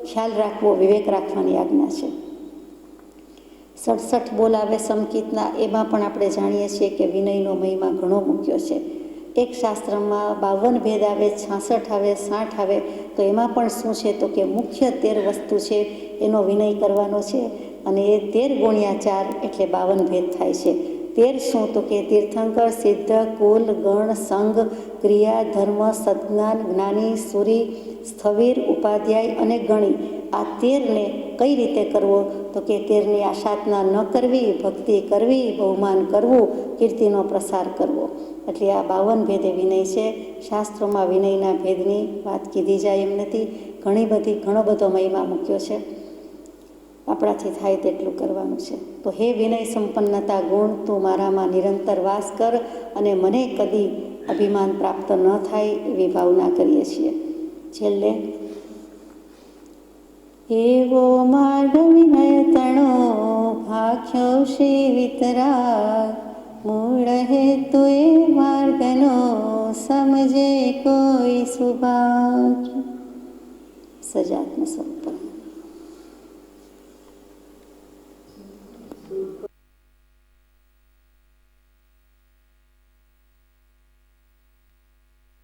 ખ્યાલ રાખવો, વિવેક રાખવાની આજ્ઞા છે. 67 બોલ આવે સમકીતના, એમાં પણ આપણે જાણીએ છીએ કે વિનયનો મહિમા ઘણો મૂક્યો છે. એક શાસ્ત્રમાં 52 ભેદ આવે, 66 આવે, 60 આવે, તો એમાં પણ શું છે તો કે મુખ્ય 13 વસ્તુ છે એનો વિનય કરવાનો છે, અને એ 13 ગુણ્યા 4 એટલે 52 ભેદ થાય છે. 13 શું તો કે તીર્થંકર, સિદ્ધ, કુલ, ગણ, સંઘ, ક્રિયા, ધર્મ, સદજ્ઞાન, જ્ઞાની, સુરી, સ્થવિર, ઉપાધ્યાય અને ગણી. આ 13ને કઈ રીતે કરવો તો કે 13ની આસાધના ન કરવી, ભક્તિ કરવી, બહુમાન કરવું, કીર્તિનો પ્રસાર કરવો. એટલે આ 52 ભેદે વિનય છે. શાસ્ત્રોમાં વિનયના ભેદની વાત કીધી જાય એમ નથી. ઘણો બધો મહિમા મૂક્યો છે. આપણાથી થાય તેટલું કરવાનું છે. તો હે વિનય સંપન્નતા ગુણ, તું મારામાં નિરંતર વાસ કર અને મને કદી અભિમાન પ્રાપ્ત ન થાય એવી ભાવના કરીએ છીએ. છેલ્લે એવો માર્ગ વિનય તણો ભાખ્યો શ્રી વિતરાગ, મૂળ હેતુ એ માર્ગનો સમજે કોઈ સુભાગ. સજાત્મ સંપન્ન.